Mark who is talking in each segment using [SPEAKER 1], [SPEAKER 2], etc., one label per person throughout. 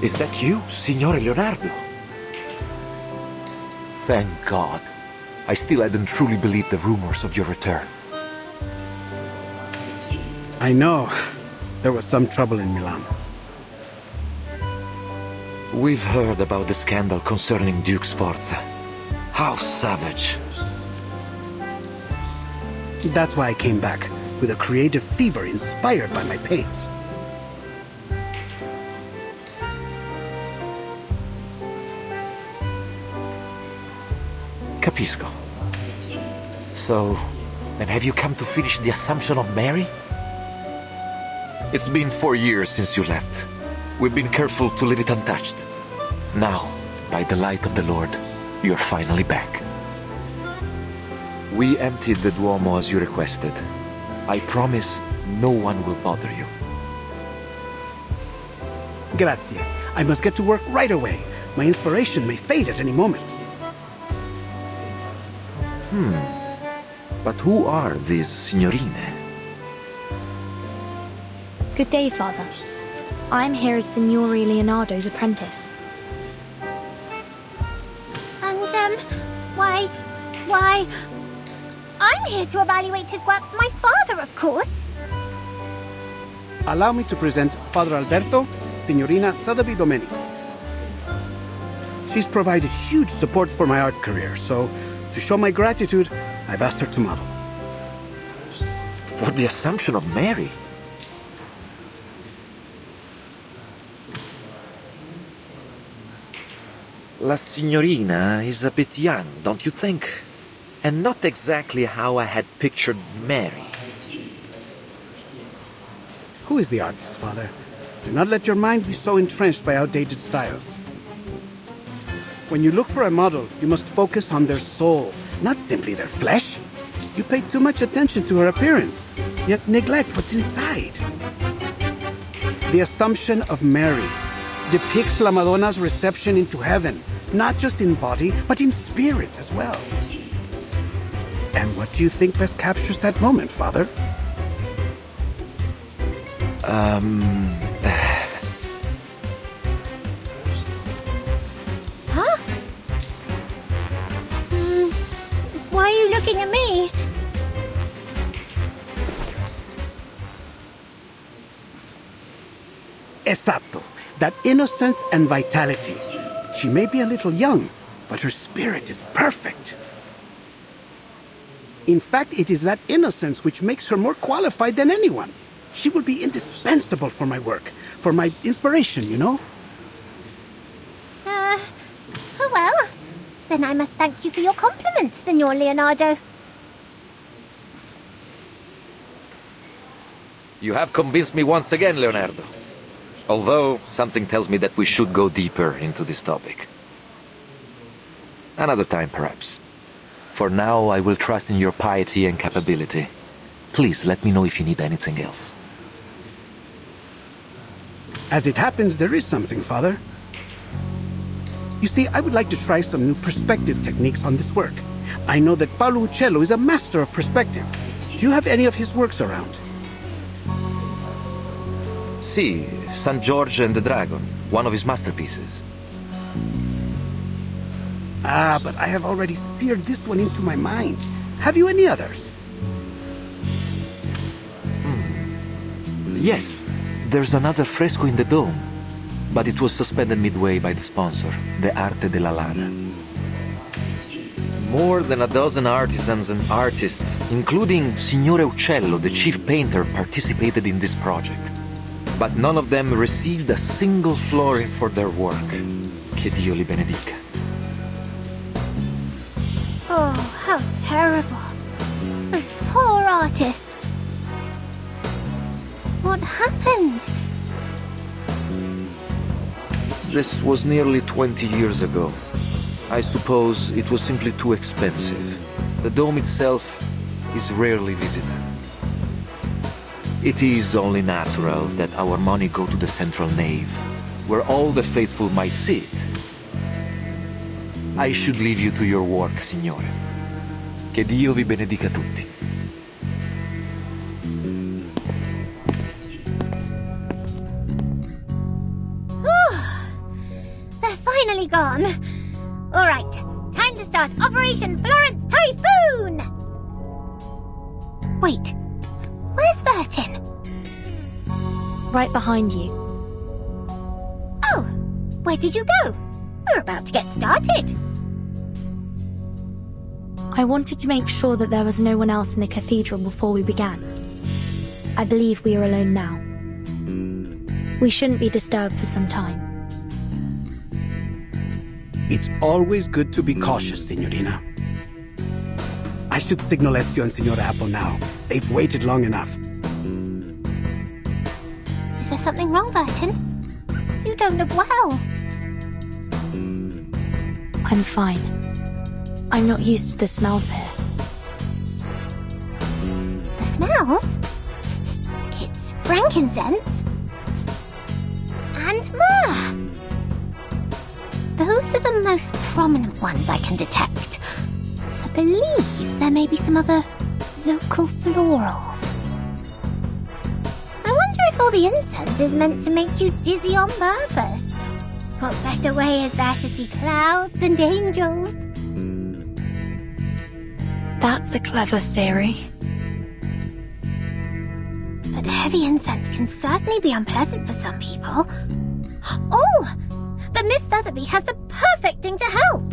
[SPEAKER 1] Is that you, Signore Leonardo? Thank God. I still hadn't truly believed the rumors of your return.
[SPEAKER 2] I know. There was some trouble in Milan.
[SPEAKER 1] We've heard about the scandal concerning Duke Sforza. How savage.
[SPEAKER 2] That's why I came back, with a creative fever inspired by my pains.
[SPEAKER 1] Capisco. So, then have you come to finish the Assumption of Mary? It's been 4 years since you left. We've been careful to leave it untouched. Now, by the light of the Lord, you're finally back. We emptied the Duomo as you requested. I promise no one will bother you.
[SPEAKER 2] Grazie. I must get to work right away. My inspiration may fade at any moment.
[SPEAKER 1] But who are these signorine?
[SPEAKER 3] Good day, Father. I'm here as Signore Leonardo's apprentice.
[SPEAKER 4] And, why... I'm here to evaluate his work for my father, of course.
[SPEAKER 2] Allow me to present Father Alberto, Signorina Sotheby Domenico. She's provided huge support for my art career, so to show my gratitude, I've asked her to model.
[SPEAKER 1] For the Assumption of Mary? La signorina is a bit young, don't you think? And not exactly how I had pictured Mary.
[SPEAKER 2] Who is the artist, Father? Do not let your mind be so entrenched by outdated styles. When you look for a model, you must focus on their soul, not simply their flesh. You pay too much attention to her appearance, yet neglect what's inside. The Assumption of Mary depicts La Madonna's reception into heaven, not just in body, but in spirit as well. And what do you think best captures that moment, Father?
[SPEAKER 4] Huh? Why are you looking at me?
[SPEAKER 2] Esatto. That innocence and vitality. She may be a little young, but her spirit is perfect. In fact, it is that innocence which makes her more qualified than anyone. She will be indispensable for my work, for my inspiration, you know?
[SPEAKER 4] Oh well. Then I must thank you for your compliments, Signor Leonardo.
[SPEAKER 1] You have convinced me once again, Leonardo. Although, something tells me that we should go deeper into this topic. Another time, perhaps. For now, I will trust in your piety and capability. Please let me know if you need anything else.
[SPEAKER 2] As it happens, there is something, Father. You see, I would like to try some new perspective techniques on this work. I know that Paolo Uccello is a master of perspective. Do you have any of his works around?
[SPEAKER 1] See, San George and the Dragon, one of his masterpieces.
[SPEAKER 2] Ah, but I have already seared this one into my mind. Have you any others?
[SPEAKER 1] Yes, there's another fresco in the dome, but it was suspended midway by the sponsor, the Arte della Lana. More than a dozen artisans and artists, including Signore Uccello, the chief painter, participated in this project. But none of them received a single florin for their work. Che Dio li benedica.
[SPEAKER 4] Oh, how terrible. Those poor artists. What happened?
[SPEAKER 1] This was nearly 20 years ago. I suppose it was simply too expensive. The dome itself is rarely visited. It is only natural that our money go to the central nave, where all the faithful might see it. I should leave you to your work, Signore. Che Dio vi benedica tutti.
[SPEAKER 4] finally gone. All right, time to start Operation Florence Typhoon! Wait, where's Vertin?
[SPEAKER 3] Right behind you.
[SPEAKER 4] Oh, where did you go? We're about to get started.
[SPEAKER 3] I wanted to make sure that there was no one else in the cathedral before we began. I believe we are alone now. We shouldn't be disturbed for some time.
[SPEAKER 2] It's always good to be cautious, Signorina. I should signal Ezio and Signora Apple now. They've waited long enough.
[SPEAKER 4] Is there something wrong, Vertin? You don't look well.
[SPEAKER 3] I'm fine. I'm not used to the smells here.
[SPEAKER 4] The smells? It's frankincense and myrrh. Those are the most prominent ones I can detect. I believe there may be some other local florals. I wonder if all the incense is meant to make you dizzy on purpose. What better way is there to see clouds and angels?
[SPEAKER 3] That's a clever theory.
[SPEAKER 4] But heavy incense can certainly be unpleasant for some people. Oh! But Miss Sotheby has the perfect thing to help!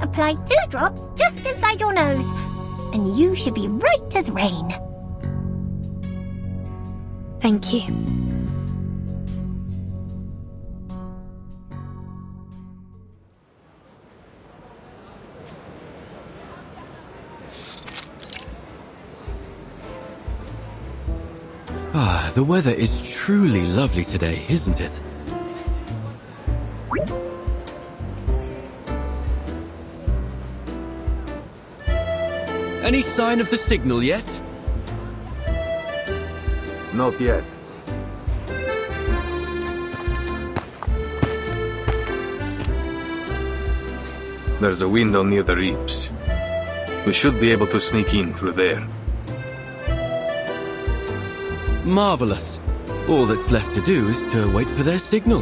[SPEAKER 4] Apply 2 drops just inside your nose, and you should be right as rain.
[SPEAKER 3] Thank you.
[SPEAKER 5] Ah, the weather is truly lovely today, isn't it? Any sign of the signal yet?
[SPEAKER 6] Not yet. There's a window near the reaps. We should be able to sneak in through there.
[SPEAKER 5] Marvelous. All that's left to do is to wait for their signal.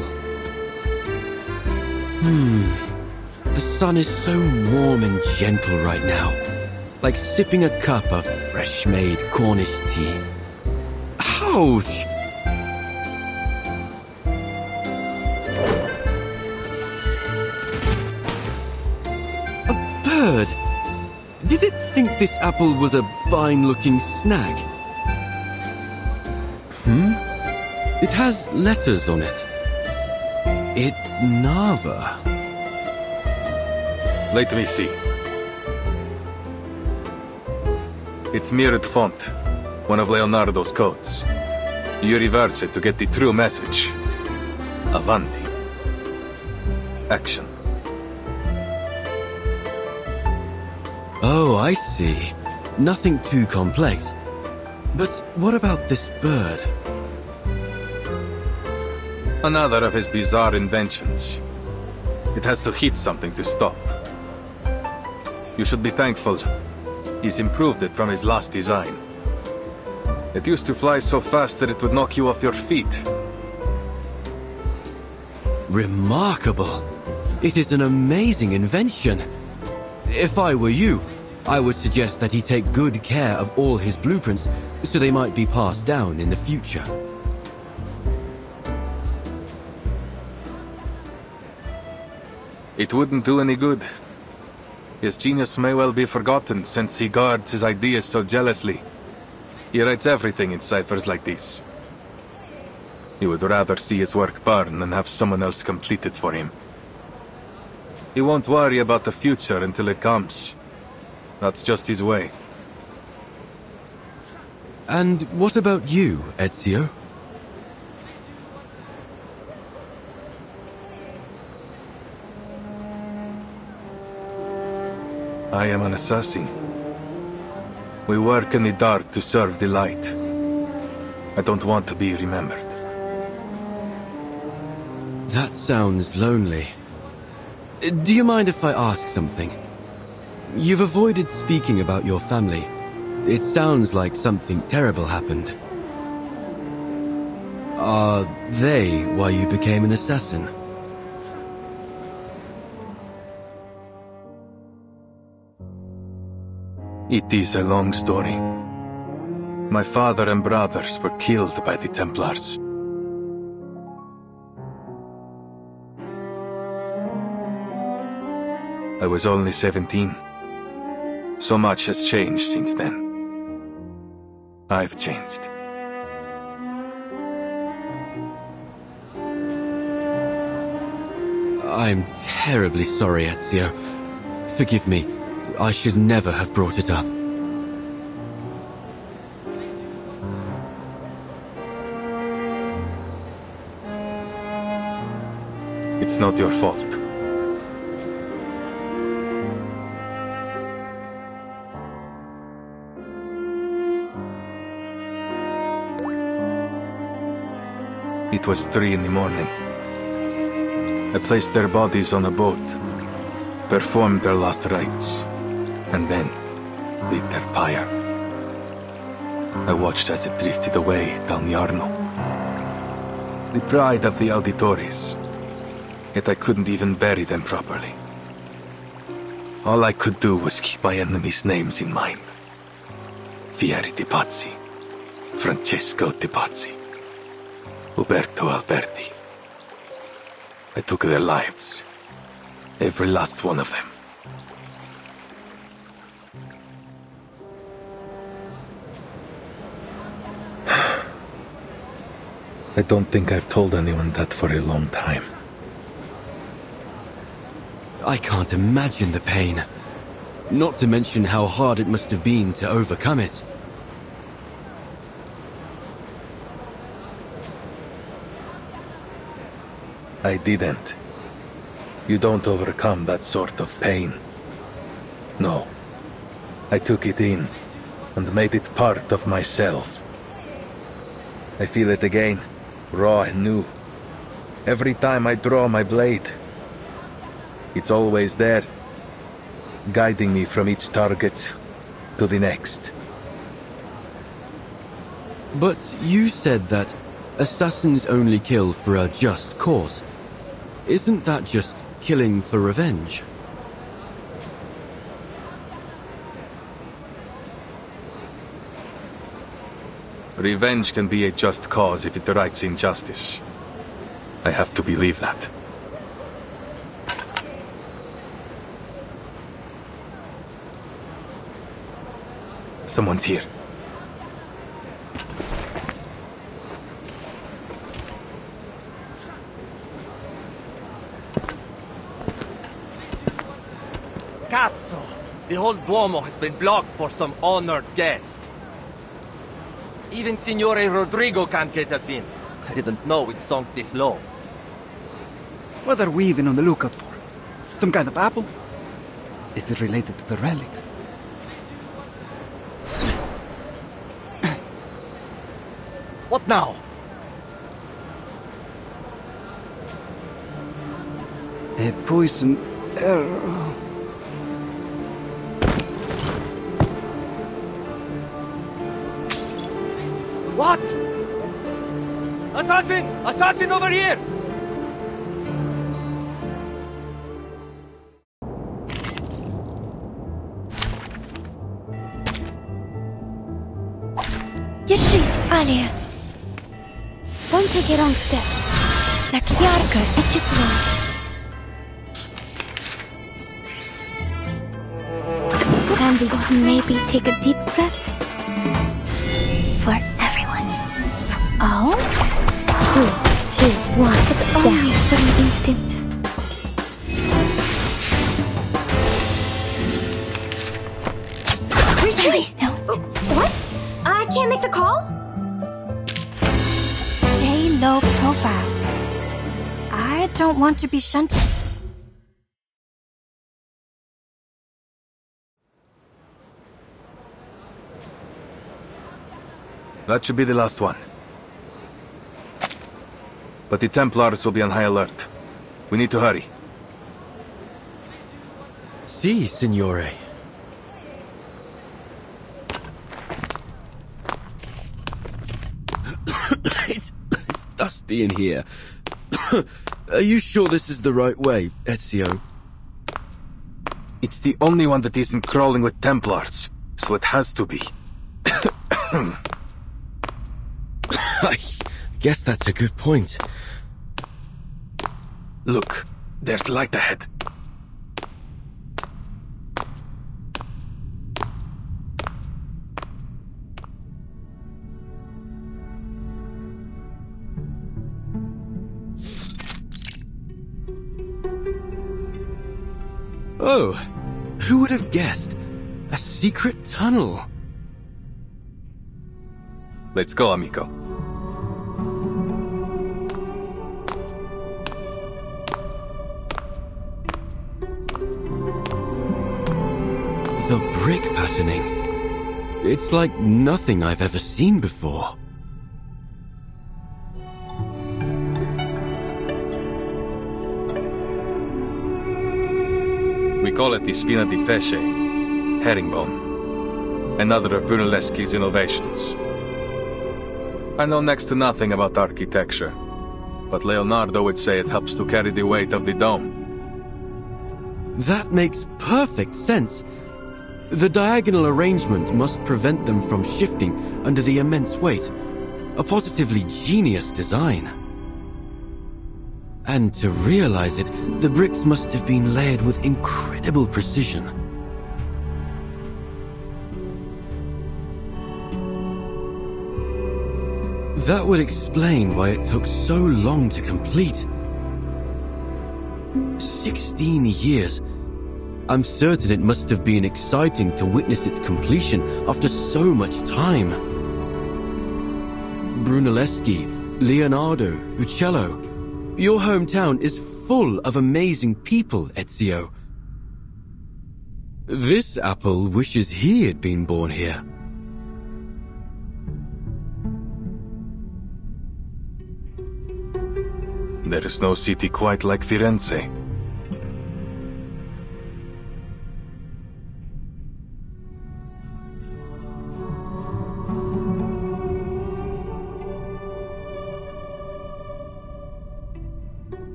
[SPEAKER 5] The sun is so warm and gentle right now. Like sipping a cup of fresh-made Cornish tea. Ouch! A bird! Did it think this apple was a fine-looking snag? It has letters on it. It Nava.
[SPEAKER 6] Let me see. It's mirrored font, one of Leonardo's codes. You reverse it to get the true message. Avanti. Action.
[SPEAKER 5] Oh, I see. Nothing too complex. But what about this bird?
[SPEAKER 6] Another of his bizarre inventions. It has to hit something to stop. You should be thankful. He's improved it from his last design. It used to fly so fast that it would knock you off your feet.
[SPEAKER 5] Remarkable. It is an amazing invention. If I were you, I would suggest that he take good care of all his blueprints so they might be passed down in the future.
[SPEAKER 6] It wouldn't do any good. His genius may well be forgotten since he guards his ideas so jealously. He writes everything in ciphers like this. He would rather see his work burn than have someone else complete it for him. He won't worry about the future until it comes. That's just his way.
[SPEAKER 5] And what about you, Ezio?
[SPEAKER 6] I am an assassin. We work in the dark to serve the light. I don't want to be remembered.
[SPEAKER 5] That sounds lonely. Do you mind if I ask something? You've avoided speaking about your family. It sounds like something terrible happened. Are they why you became an assassin?
[SPEAKER 6] It is a long story. My father and brothers were killed by the Templars. I was only 17. So much has changed since then. I've changed.
[SPEAKER 5] I'm terribly sorry, Ezio. Forgive me. I should never have brought it up.
[SPEAKER 6] It's not your fault. It was 3 in the morning. I placed their bodies on a boat, performed their last rites, and then lit their pyre. I watched as it drifted away down the Arno. The pride of the Auditores, yet I couldn't even bury them properly. All I could do was keep my enemies' names in mind. Fieri di Pazzi, Francesco di Pazzi, Uberto Alberti. I took their lives, every last one of them. I don't think I've told anyone that for a long time.
[SPEAKER 5] I can't imagine the pain. Not to mention how hard it must have been to overcome it.
[SPEAKER 6] I didn't. You don't overcome that sort of pain. No. I took it in, and made it part of myself. I feel it again, raw and new. Every time I draw my blade. It's always there, guiding me from each target to the next.
[SPEAKER 5] But you said that assassins only kill for a just cause. Isn't that just killing for revenge?
[SPEAKER 6] Revenge can be a just cause if it rights injustice. I have to believe that. Someone's here.
[SPEAKER 7] Cazzo! The whole Duomo has been blocked for some honored guest. Even Signore Rodrigo can't get us in. I didn't know it sunk this low.
[SPEAKER 2] What are we even on the lookout for? Some kind of apple? Is it related to the relics?
[SPEAKER 7] What now?
[SPEAKER 2] A poison arrow.
[SPEAKER 7] What? Assassin! Assassin over here!
[SPEAKER 3] Держись, Алия. Won't take a wrong step. Так ярко и тепло. And we can maybe take a deep breath. For everyone. Oh? 3, 2, 1. But only for an instant. Please don't.
[SPEAKER 4] What? I can't make the call?
[SPEAKER 3] Stay low profile. I don't want to be shunted.
[SPEAKER 6] That should be the last one. But the Templars will be on high alert. We need to hurry.
[SPEAKER 5] Si, Signore. be in here. Are you sure this is the right way, Ezio?
[SPEAKER 6] It's the only one that isn't crawling with Templars, so it has to be.
[SPEAKER 5] I guess that's a good point.
[SPEAKER 6] Look, there's light ahead.
[SPEAKER 5] Oh, who would have guessed? A secret tunnel.
[SPEAKER 6] Let's go, amico.
[SPEAKER 5] The brick patterning. It's like nothing I've ever seen before.
[SPEAKER 6] We call it the spina di pesce, herringbone, another of Brunelleschi's innovations. I know next to nothing about architecture, but Leonardo would say it helps to carry the weight of the dome.
[SPEAKER 5] That makes perfect sense. The diagonal arrangement must prevent them from shifting under the immense weight. A positively genius design. And to realize it, the bricks must have been layered with incredible precision. That would explain why it took so long to complete. 16 years. I'm certain it must have been exciting to witness its completion after so much time. Brunelleschi, Leonardo, Uccello. Your hometown is full of amazing people, Ezio. This apple wishes he had been born here.
[SPEAKER 6] There is no city quite like Firenze.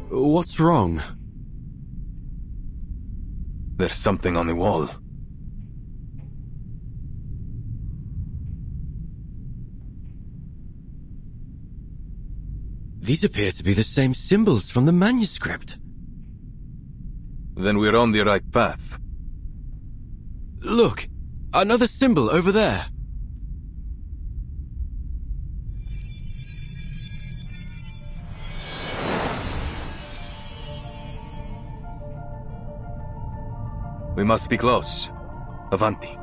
[SPEAKER 5] What's wrong?
[SPEAKER 6] There's something on the wall.
[SPEAKER 5] These appear to be the same symbols from the manuscript.
[SPEAKER 6] Then we're on the right path.
[SPEAKER 5] Look, another symbol over there.
[SPEAKER 6] We must be close. Avanti.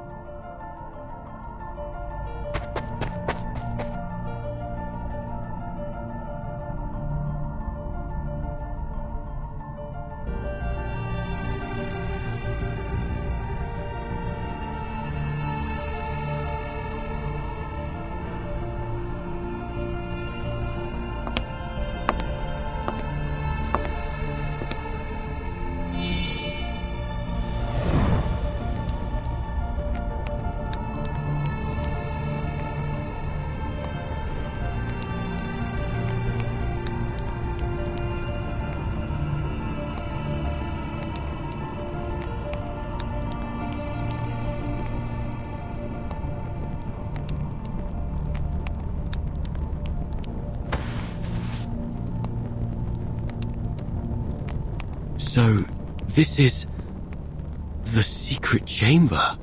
[SPEAKER 5] So, this is the secret chamber.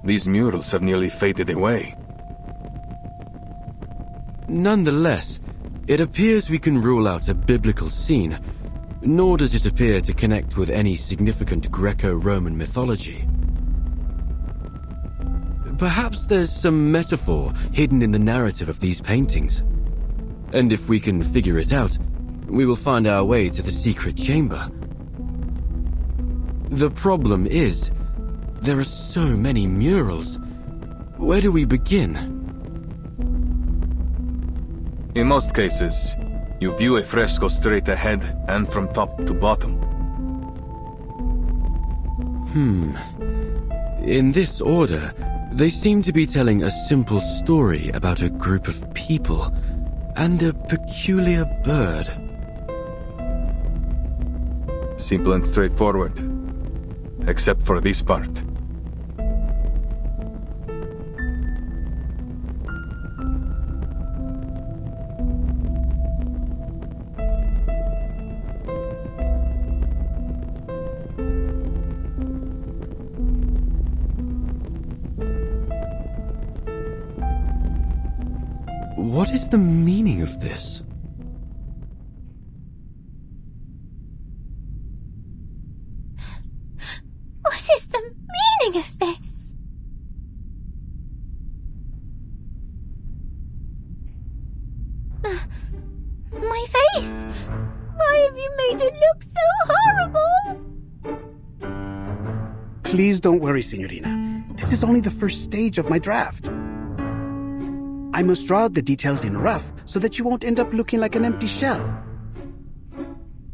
[SPEAKER 6] These murals have nearly faded away.
[SPEAKER 5] Nonetheless, it appears we can rule out a biblical scene, nor does it appear to connect with any significant Greco-Roman mythology. Perhaps there's some metaphor hidden in the narrative of these paintings. And if we can figure it out, we will find our way to the secret chamber. The problem is, there are so many murals. Where do we begin?
[SPEAKER 6] In most cases, you view a fresco straight ahead and from top to bottom.
[SPEAKER 5] In this order, they seem to be telling a simple story about a group of people and a peculiar bird.
[SPEAKER 6] Simple and straightforward. Except for this part.
[SPEAKER 5] What is the meaning of this?
[SPEAKER 4] What is the meaning of this? My face! Why have you made it look so horrible?
[SPEAKER 2] Please don't worry, Signorina. This is only the first stage of my draft. I must draw out the details in rough so that you won't end up looking like an empty shell.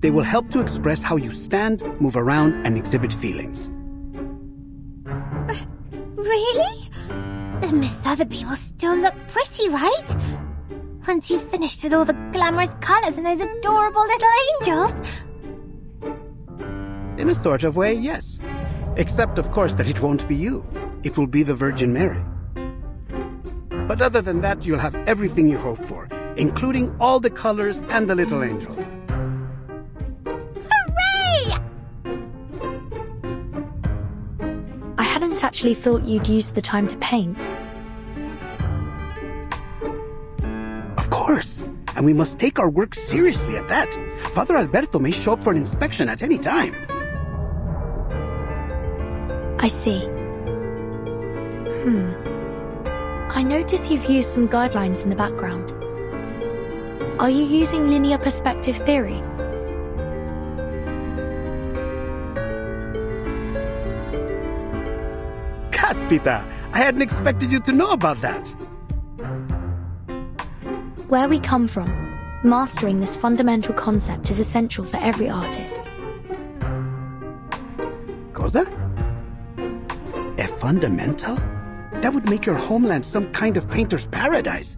[SPEAKER 2] They will help to express how you stand, move around, and exhibit feelings.
[SPEAKER 4] Really? Then Miss Sotheby will still look pretty, right? Once you've finished with all the glamorous colors and those adorable little angels.
[SPEAKER 2] In a sort of way, yes. Except, of course, that it won't be you. It will be the Virgin Mary. But other than that, you'll have everything you hope for, including all the colors and the little angels.
[SPEAKER 4] Hooray!
[SPEAKER 3] I hadn't actually thought you'd use the time to paint.
[SPEAKER 2] Of course. And we must take our work seriously at that. Father Alberto may show up for an inspection at any time.
[SPEAKER 3] I see. I notice you've used some guidelines in the background. Are you using linear perspective theory?
[SPEAKER 2] Caspita! I hadn't expected you to know about that.
[SPEAKER 3] Where we come from, mastering this fundamental concept is essential for every artist.
[SPEAKER 2] Cosa? A fundamental? That would make your homeland some kind of painter's paradise.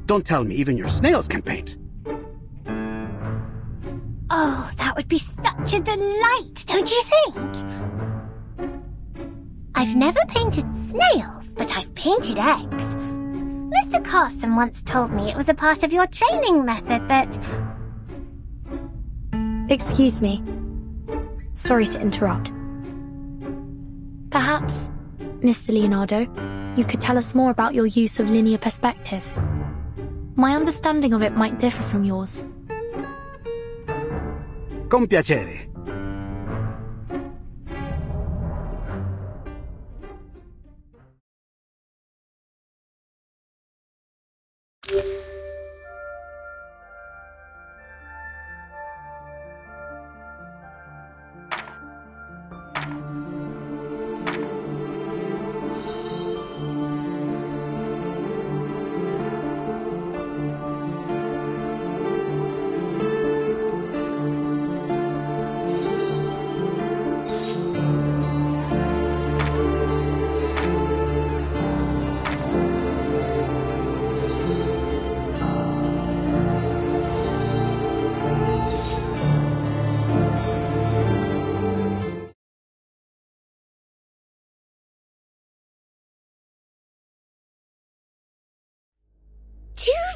[SPEAKER 2] Don't tell me even your snails can paint.
[SPEAKER 4] Oh, that would be such a delight, don't you think? I've never painted snails, but I've painted eggs. Mr. Carson once told me it was a part of your training method that...
[SPEAKER 3] Excuse me. Sorry to interrupt. Perhaps, Mr. Leonardo, you could tell us more about your use of linear perspective. My understanding of it might differ from yours.
[SPEAKER 2] Con piacere.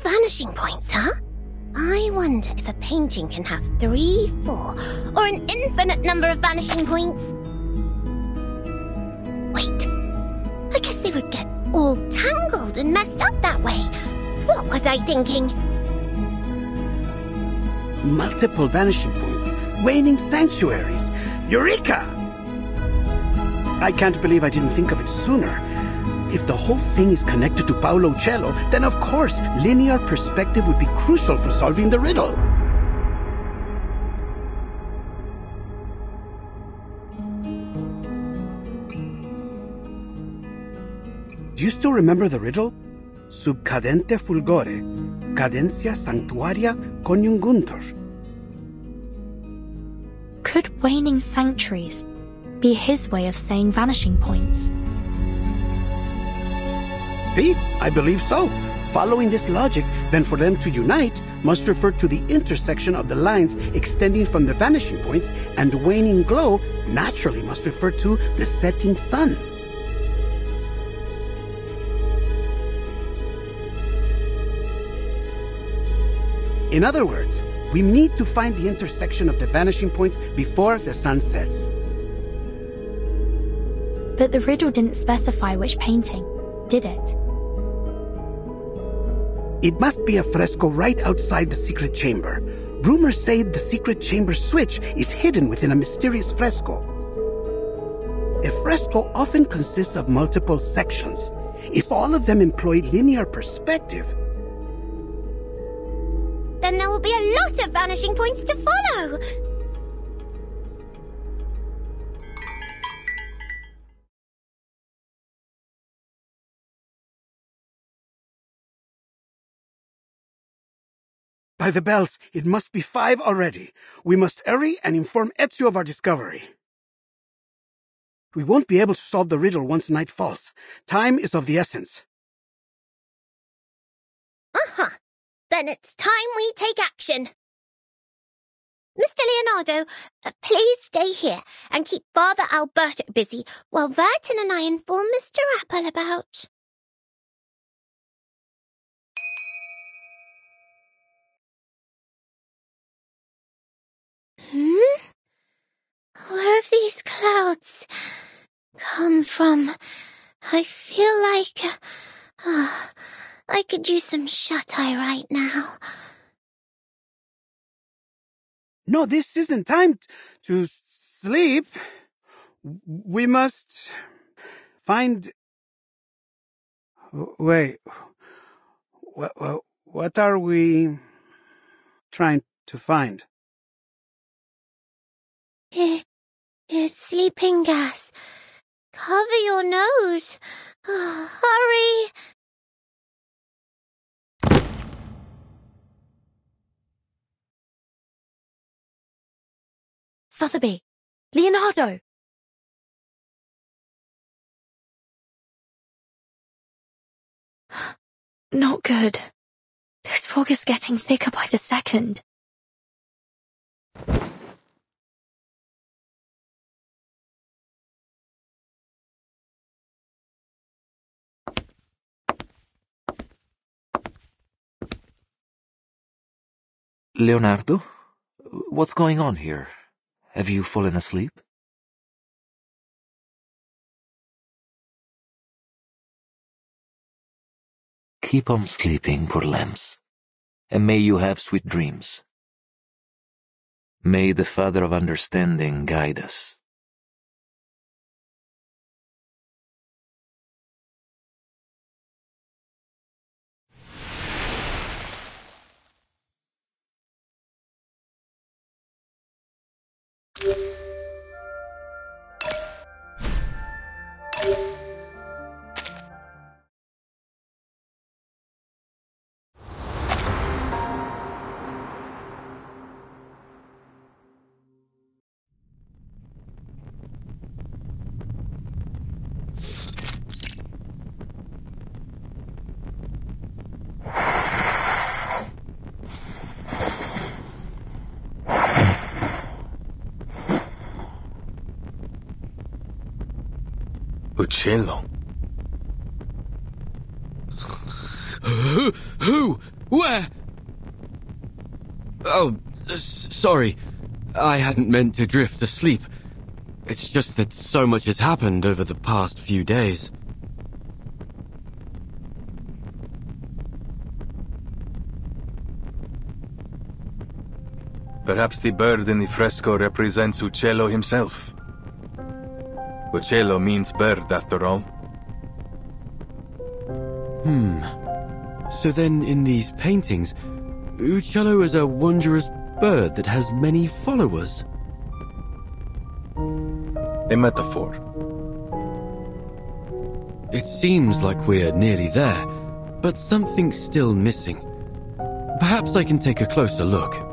[SPEAKER 4] Vanishing points, huh? I wonder if a painting can have 3, 4, or an infinite number of vanishing points. Wait, I guess they would get all tangled and messed up that way. What was I thinking?
[SPEAKER 2] Multiple vanishing points, waning sanctuaries. Eureka! I can't believe I didn't think of it sooner. If the whole thing is connected to Paolo Cello, then of course, linear perspective would be crucial for solving the riddle. Do you still remember the riddle? Sub cadente fulgore, cadencia sanctuaria coniunguntur.
[SPEAKER 3] Could waning sanctuaries be his way of saying vanishing points?
[SPEAKER 2] See? I believe so. Following this logic, then for them to unite must refer to the intersection of the lines extending from the vanishing points, and waning glow naturally must refer to the setting sun. In other words, we need to find the intersection of the vanishing points before the sun sets.
[SPEAKER 3] But the riddle didn't specify which painting, did it?
[SPEAKER 2] It must be a fresco right outside the secret chamber. Rumors say the secret chamber switch is hidden within a mysterious fresco. A fresco often consists of multiple sections. If all of them employ linear perspective,
[SPEAKER 4] Then there will be a lot of vanishing points to follow!
[SPEAKER 2] by the bells, it must be 5 already. We must hurry and inform Ezio of our discovery. We won't be able to solve the riddle once night falls. Time is of the essence.
[SPEAKER 4] Uh-huh. Then it's time we take action. Mr. Leonardo, please stay here and keep Father Alberto busy while Vertin and I inform Mr. Apple about... Where have these clouds come from? I feel like... I could use some shut-eye right now.
[SPEAKER 2] No, this isn't time to sleep. We must find... Wait. What are we trying to find?
[SPEAKER 4] It's sleeping gas. Cover your nose. Hurry.
[SPEAKER 3] Sotheby! Leonardo! Not good. This fog is getting thicker by the second.
[SPEAKER 1] Leonardo? What's going on here? Have you fallen asleep? Keep on sleeping, poor lambs, and may you have sweet dreams. May the Father of Understanding guide us.
[SPEAKER 6] Uccello.
[SPEAKER 5] Who? Where? Oh, sorry. I hadn't meant to drift asleep. It's just that so much has happened over the past few days.
[SPEAKER 6] Perhaps the bird in the fresco represents Uccello himself. Uccello means bird, after all.
[SPEAKER 5] So then, in these paintings, Uccello is a wondrous bird that has many followers.
[SPEAKER 6] A metaphor.
[SPEAKER 5] It seems like we're nearly there, but something's still missing. Perhaps I can take a closer look.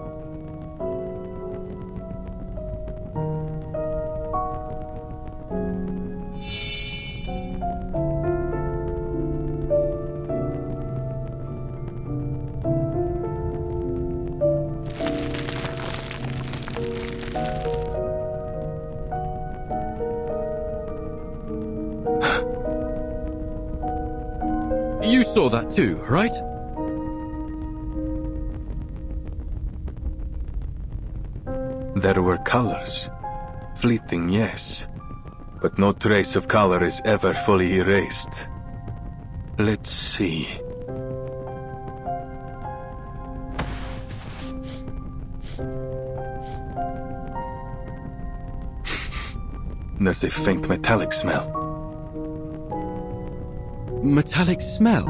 [SPEAKER 5] You saw that too, right?
[SPEAKER 6] There were colors. Fleeting, yes. But no trace of color is ever fully erased. Let's see. There's a faint metallic smell.
[SPEAKER 5] Metallic smell?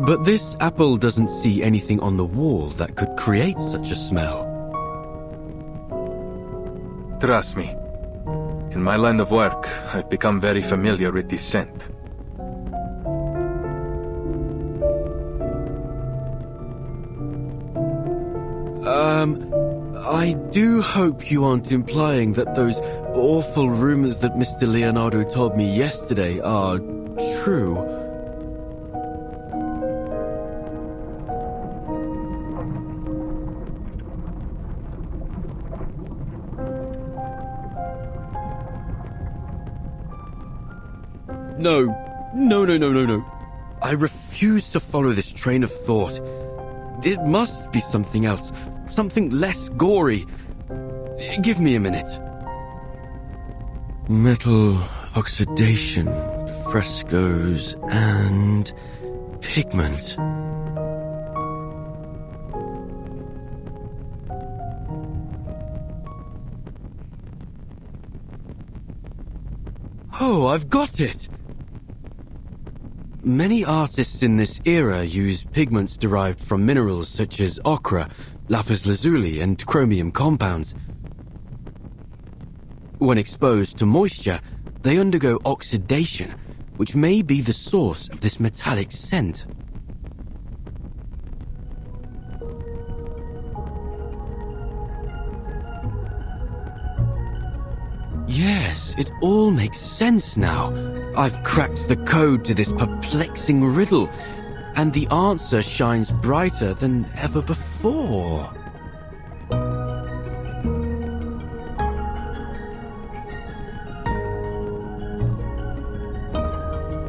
[SPEAKER 5] But this apple doesn't see anything on the wall that could create such a smell.
[SPEAKER 6] Trust me. In my line of work, I've become very familiar with this scent.
[SPEAKER 5] I do hope you aren't implying that those awful rumors that Mr. Leonardo told me yesterday are true. No. I refuse to follow this train of thought. It must be something else, something less gory. Give me a minute. Metal oxidation, frescoes, and pigment. Oh, I've got it! Many artists in this era use pigments derived from minerals such as ochre, lapis lazuli, and chromium compounds. When exposed to moisture, they undergo oxidation, which may be the source of this metallic scent. Yes, it all makes sense now. I've cracked the code to this perplexing riddle, and the answer shines brighter than ever before.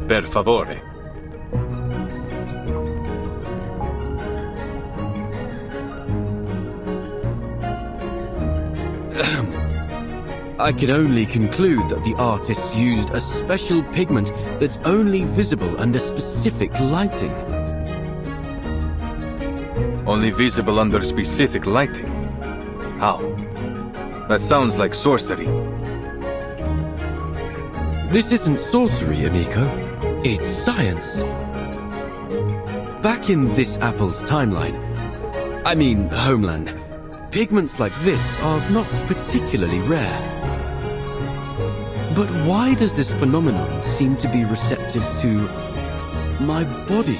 [SPEAKER 6] Per favore.
[SPEAKER 5] I can only conclude that the artist used a special pigment that's only visible under specific lighting.
[SPEAKER 6] Only visible under specific lighting? How? That sounds like sorcery.
[SPEAKER 5] This isn't sorcery, amico. It's science. Back in this apple's timeline, I mean homeland, pigments like this are not particularly rare. But why does this phenomenon seem to be receptive to my body?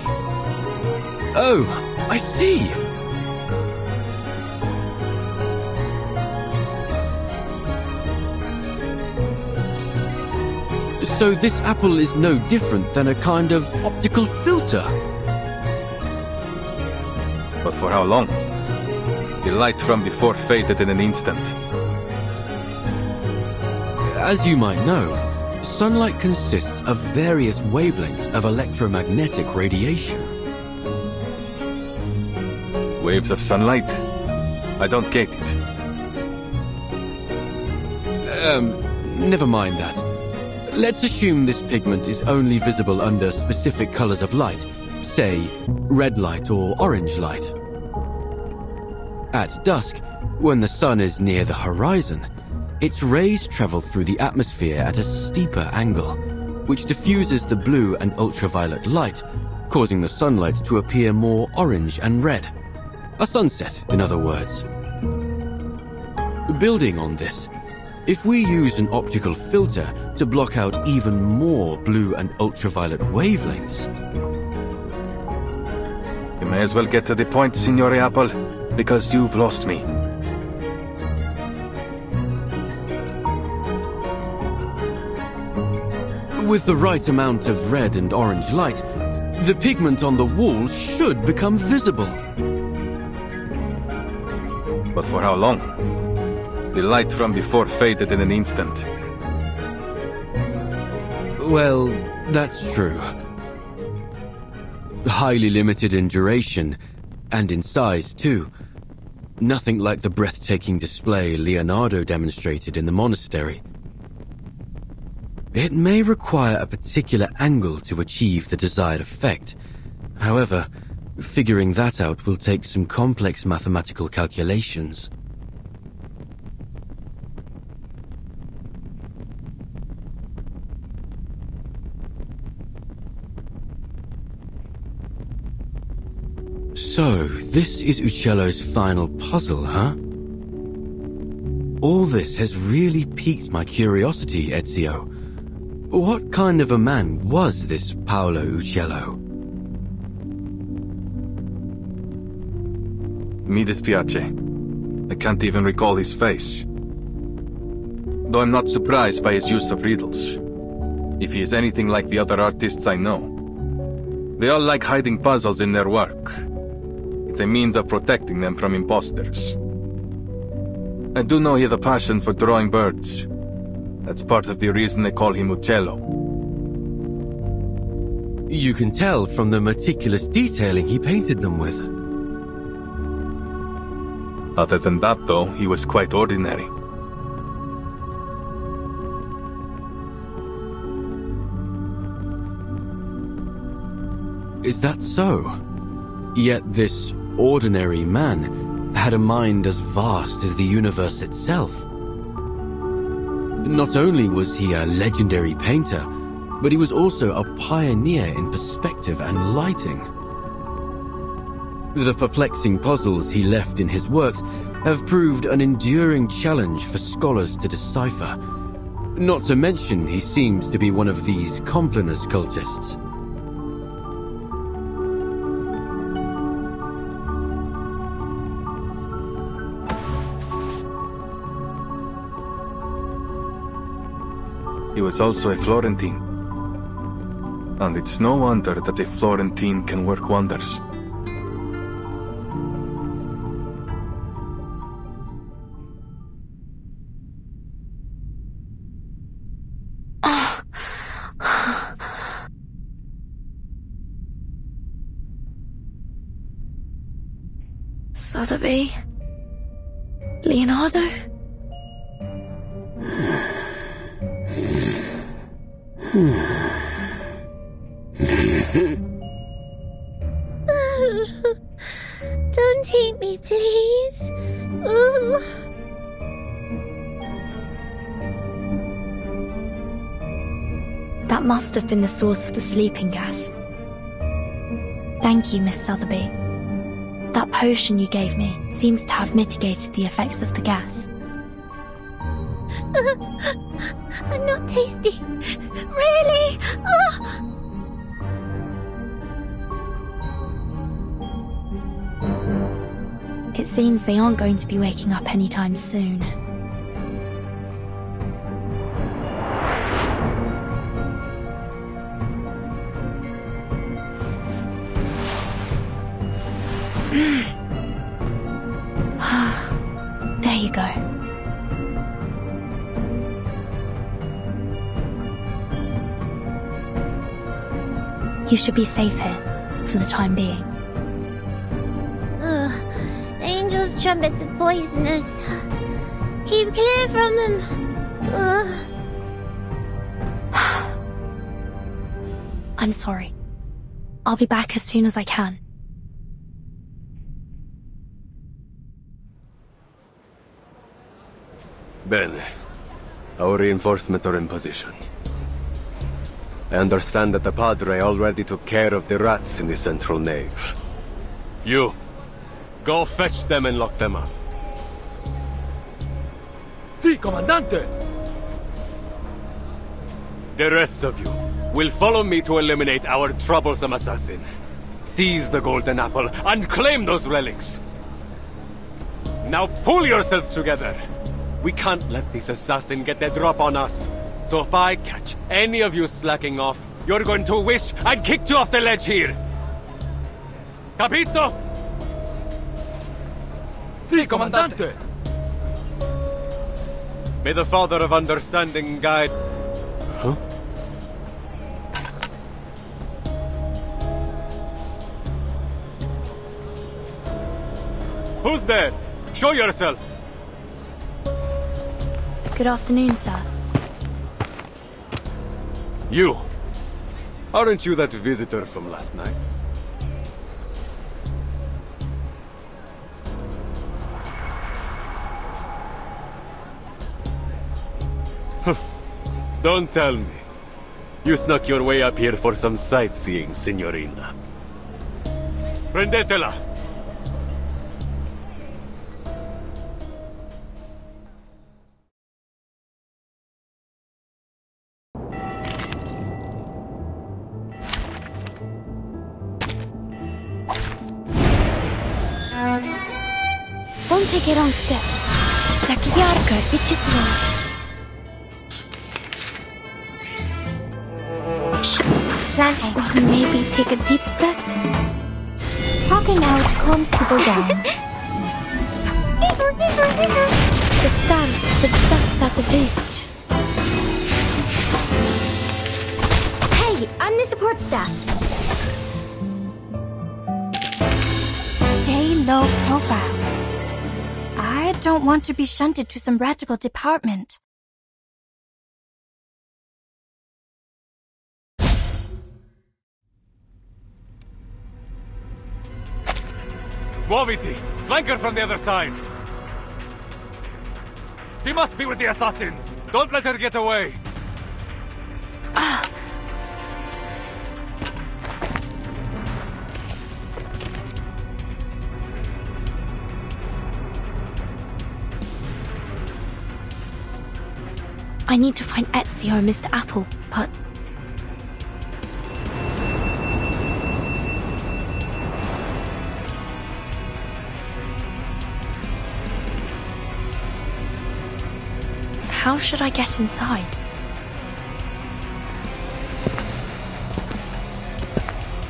[SPEAKER 5] Oh, I see! So this apple is no different than a kind of optical filter.
[SPEAKER 6] But for how long? The light from before faded in an instant.
[SPEAKER 5] As you might know, sunlight consists of various wavelengths of electromagnetic radiation.
[SPEAKER 6] Waves of sunlight? I don't get it.
[SPEAKER 5] Never mind that. Let's assume this pigment is only visible under specific colors of light, say, red light or orange light. At dusk, When the sun is near the horizon, its rays travel through the atmosphere at a steeper angle, which diffuses the blue and ultraviolet light, causing the sunlight to appear more orange and red. A sunset, in other words. Building on this, if we use an optical filter to block out even more blue and ultraviolet wavelengths...
[SPEAKER 6] You may as well get to the point, Signore Apple, because you've lost me.
[SPEAKER 5] With the right amount of red and orange light, the pigment on the wall should become visible.
[SPEAKER 6] But for how long? The light from before faded in an instant.
[SPEAKER 5] Well, that's true. Highly limited in duration, and in size too. Nothing like the breathtaking display Leonardo demonstrated in the monastery. It may require a particular angle to achieve the desired effect. However, figuring that out will take some complex mathematical calculations. So, this is Uccello's final puzzle, huh? All this has really piqued my curiosity, Ezio. What kind of a man was this Paolo Uccello?
[SPEAKER 6] Mi dispiace. I can't even recall his face. Though I'm not surprised by his use of riddles. If he is anything like the other artists I know. They all like hiding puzzles in their work. It's a means of protecting them from imposters. I do know he has a passion for drawing birds. That's part of the reason they call him Uccello.
[SPEAKER 5] You can tell from the meticulous detailing he painted them with.
[SPEAKER 6] Other than that, though, he was quite ordinary.
[SPEAKER 5] Is that so? Yet this ordinary man had a mind as vast as the universe itself. Not only was he a legendary painter, but he was also a pioneer in perspective and lighting. The perplexing puzzles he left in his works have proved an enduring challenge for scholars to decipher. Not to mention he seems to be one of these Compliners cultists.
[SPEAKER 6] He was also a Florentine. And it's no wonder that a Florentine can work wonders.
[SPEAKER 3] Sotheby? Leonardo?
[SPEAKER 4] Don't take me, please. Ooh.
[SPEAKER 3] That must have been the source of the sleeping gas. Thank you, Miss Sotheby. That potion you gave me seems to have mitigated the effects of the gas.
[SPEAKER 4] I'm not tasty. Really? Oh.
[SPEAKER 3] It seems they aren't going to be waking up anytime soon. There you go. You should be safe here, for the time being.
[SPEAKER 4] Ugh. Angel's trumpets are poisonous. Keep clear from them. Ugh.
[SPEAKER 3] I'm sorry. I'll be back as soon as I can.
[SPEAKER 8] Bene. Our reinforcements are in position. I understand that the Padre already took care of the rats in the central nave. You, go fetch them and lock them up.
[SPEAKER 7] Si, Comandante!
[SPEAKER 8] The rest of you will follow me to eliminate our troublesome assassin. Seize the golden apple and claim those relics. Now pull yourselves together. We can't let this assassin get the drop on us. So if I catch any of you slacking off, you're going to wish I'd kicked you off the ledge here. Capito?
[SPEAKER 7] Si, Comandante!
[SPEAKER 8] May the Father of Understanding guide... Huh? Who's there? Show yourself!
[SPEAKER 3] Good afternoon, sir.
[SPEAKER 8] You! Aren't you that visitor from last night? Don't tell me. You snuck your way up here for some sightseeing, Signorina. Prendetela!
[SPEAKER 3] Ponte che ronste. Tak jarko, wyczytło. Planting. Maybe take a deep breath.
[SPEAKER 4] Talking out calms people down.
[SPEAKER 3] The stars are just out of reach.
[SPEAKER 4] Hey, I'm the support staff. Stay low profile.
[SPEAKER 3] I don't want to be shunted to some radical department.
[SPEAKER 8] Muoviti! Flank her from the other side! She must be with the assassins! Don't let her get away!
[SPEAKER 3] I need to find Ezio and Mr. Apple, but... How should I get inside?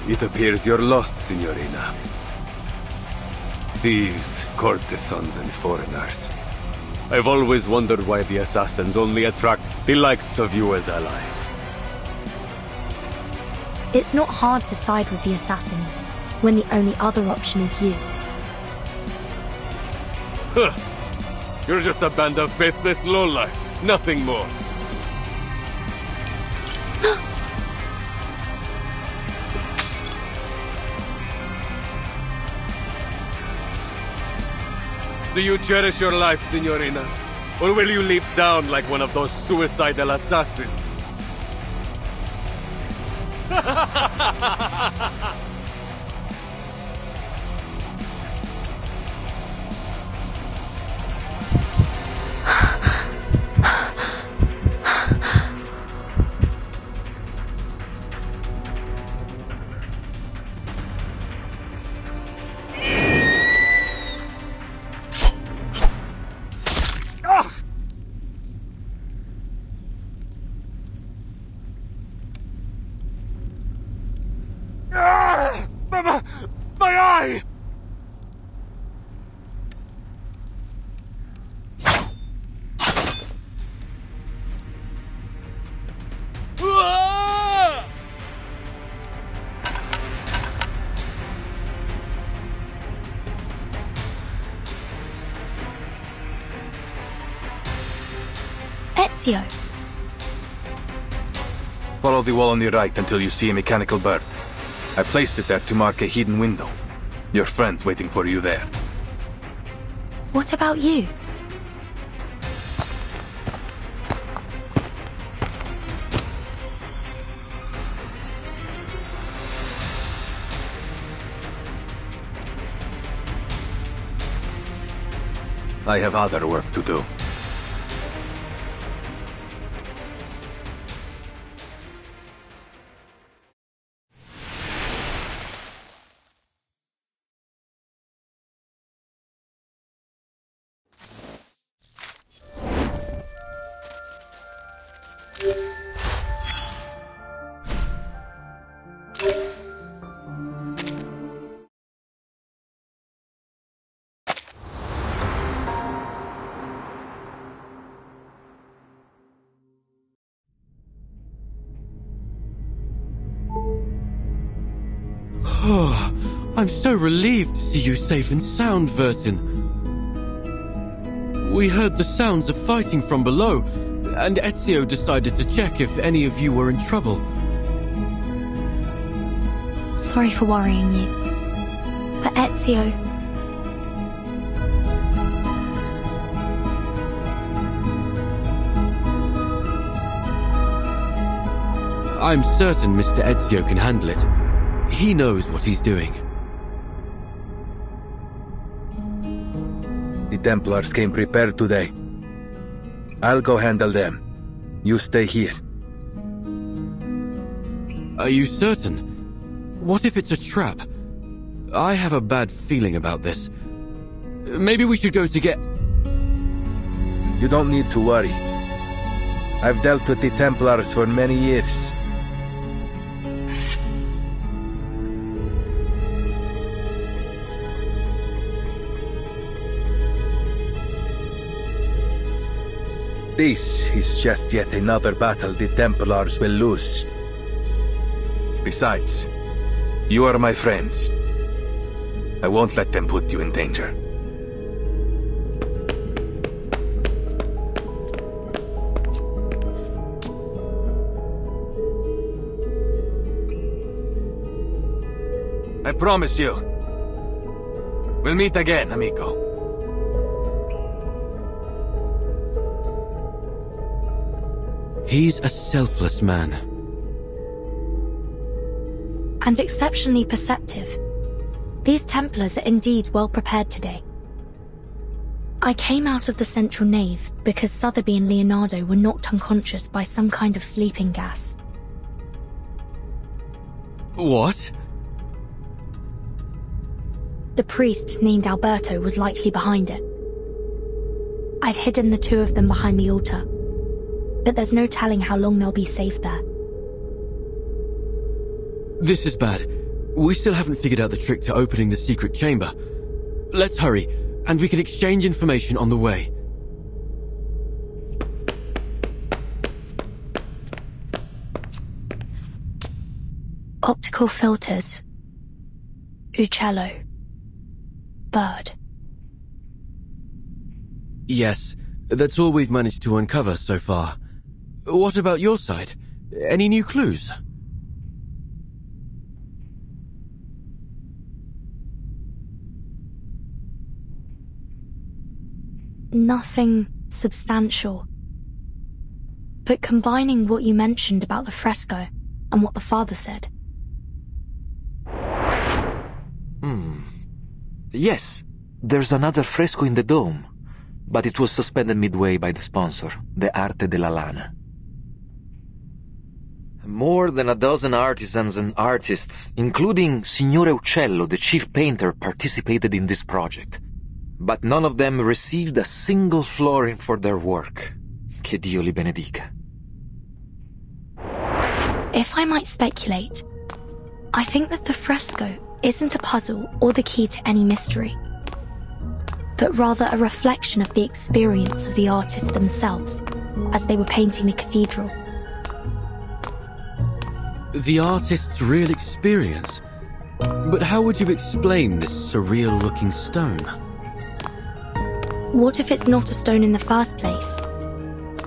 [SPEAKER 8] It appears you're lost, Signorina. Thieves, courtesans, and foreigners. I've always wondered why the assassins only attract the likes of you as allies.
[SPEAKER 3] It's not hard to side with the assassins, when the only other option is you.
[SPEAKER 8] Huh! You're just a band of faithless lowlifes, nothing more. Do you cherish your life, Signorina? Or will you leap down like one of those suicidal assassins? My eye!
[SPEAKER 3] Ezio!
[SPEAKER 6] Follow the wall on your right until you see a mechanical bird. I placed it there to mark a hidden window. Your friend's waiting for you there.
[SPEAKER 3] What about you?
[SPEAKER 6] I have other work to do.
[SPEAKER 5] Oh, I'm so relieved to see you safe and sound, Vertin. We heard the sounds of fighting from below, and Ezio decided to check if any of you were in trouble.
[SPEAKER 3] Sorry for worrying you. But Ezio...
[SPEAKER 5] I'm certain Mr. Ezio can handle it. He knows what he's doing.
[SPEAKER 6] The Templars came prepared today. I'll go handle them. You stay here.
[SPEAKER 5] Are you certain? What if it's a trap? I have a bad feeling about this. Maybe we should go to get...
[SPEAKER 6] You don't need to worry. I've dealt with the Templars for many years. This is just yet another battle the Templars will lose. Besides, you are my friends. I won't let them put you in danger. I promise you. We'll meet again, amico.
[SPEAKER 5] He's a selfless man.
[SPEAKER 3] And exceptionally perceptive. These Templars are indeed well prepared today. I came out of the central nave because Sotheby and Leonardo were knocked unconscious by some kind of sleeping gas.
[SPEAKER 5] What?
[SPEAKER 3] The priest named Alberto was likely behind it. I've hidden the two of them behind the altar, but there's no telling how long they'll be safe there.
[SPEAKER 5] This is bad. We still haven't figured out the trick to opening the secret chamber. Let's hurry, and we can exchange information on the way.
[SPEAKER 3] Optical filters. Uccello. Bird.
[SPEAKER 5] Yes, that's all we've managed to uncover so far. What about your side? Any new clues?
[SPEAKER 3] Nothing substantial. But combining what you mentioned about the fresco and what the father said.
[SPEAKER 1] Yes, there's another fresco in the dome, but it was suspended midway by the sponsor, the Arte della Lana. More than a dozen artisans and artists, including Signore Uccello, the chief painter, participated in this project. But none of them received a single florin for their work. Che Dio li benedica.
[SPEAKER 3] If I might speculate, I think that the fresco isn't a puzzle or the key to any mystery, but rather a reflection of the experience of the artists themselves as they were painting the cathedral.
[SPEAKER 5] The artist's real experience? But how would you explain this surreal-looking stone?
[SPEAKER 3] What if it's not a stone in the first place?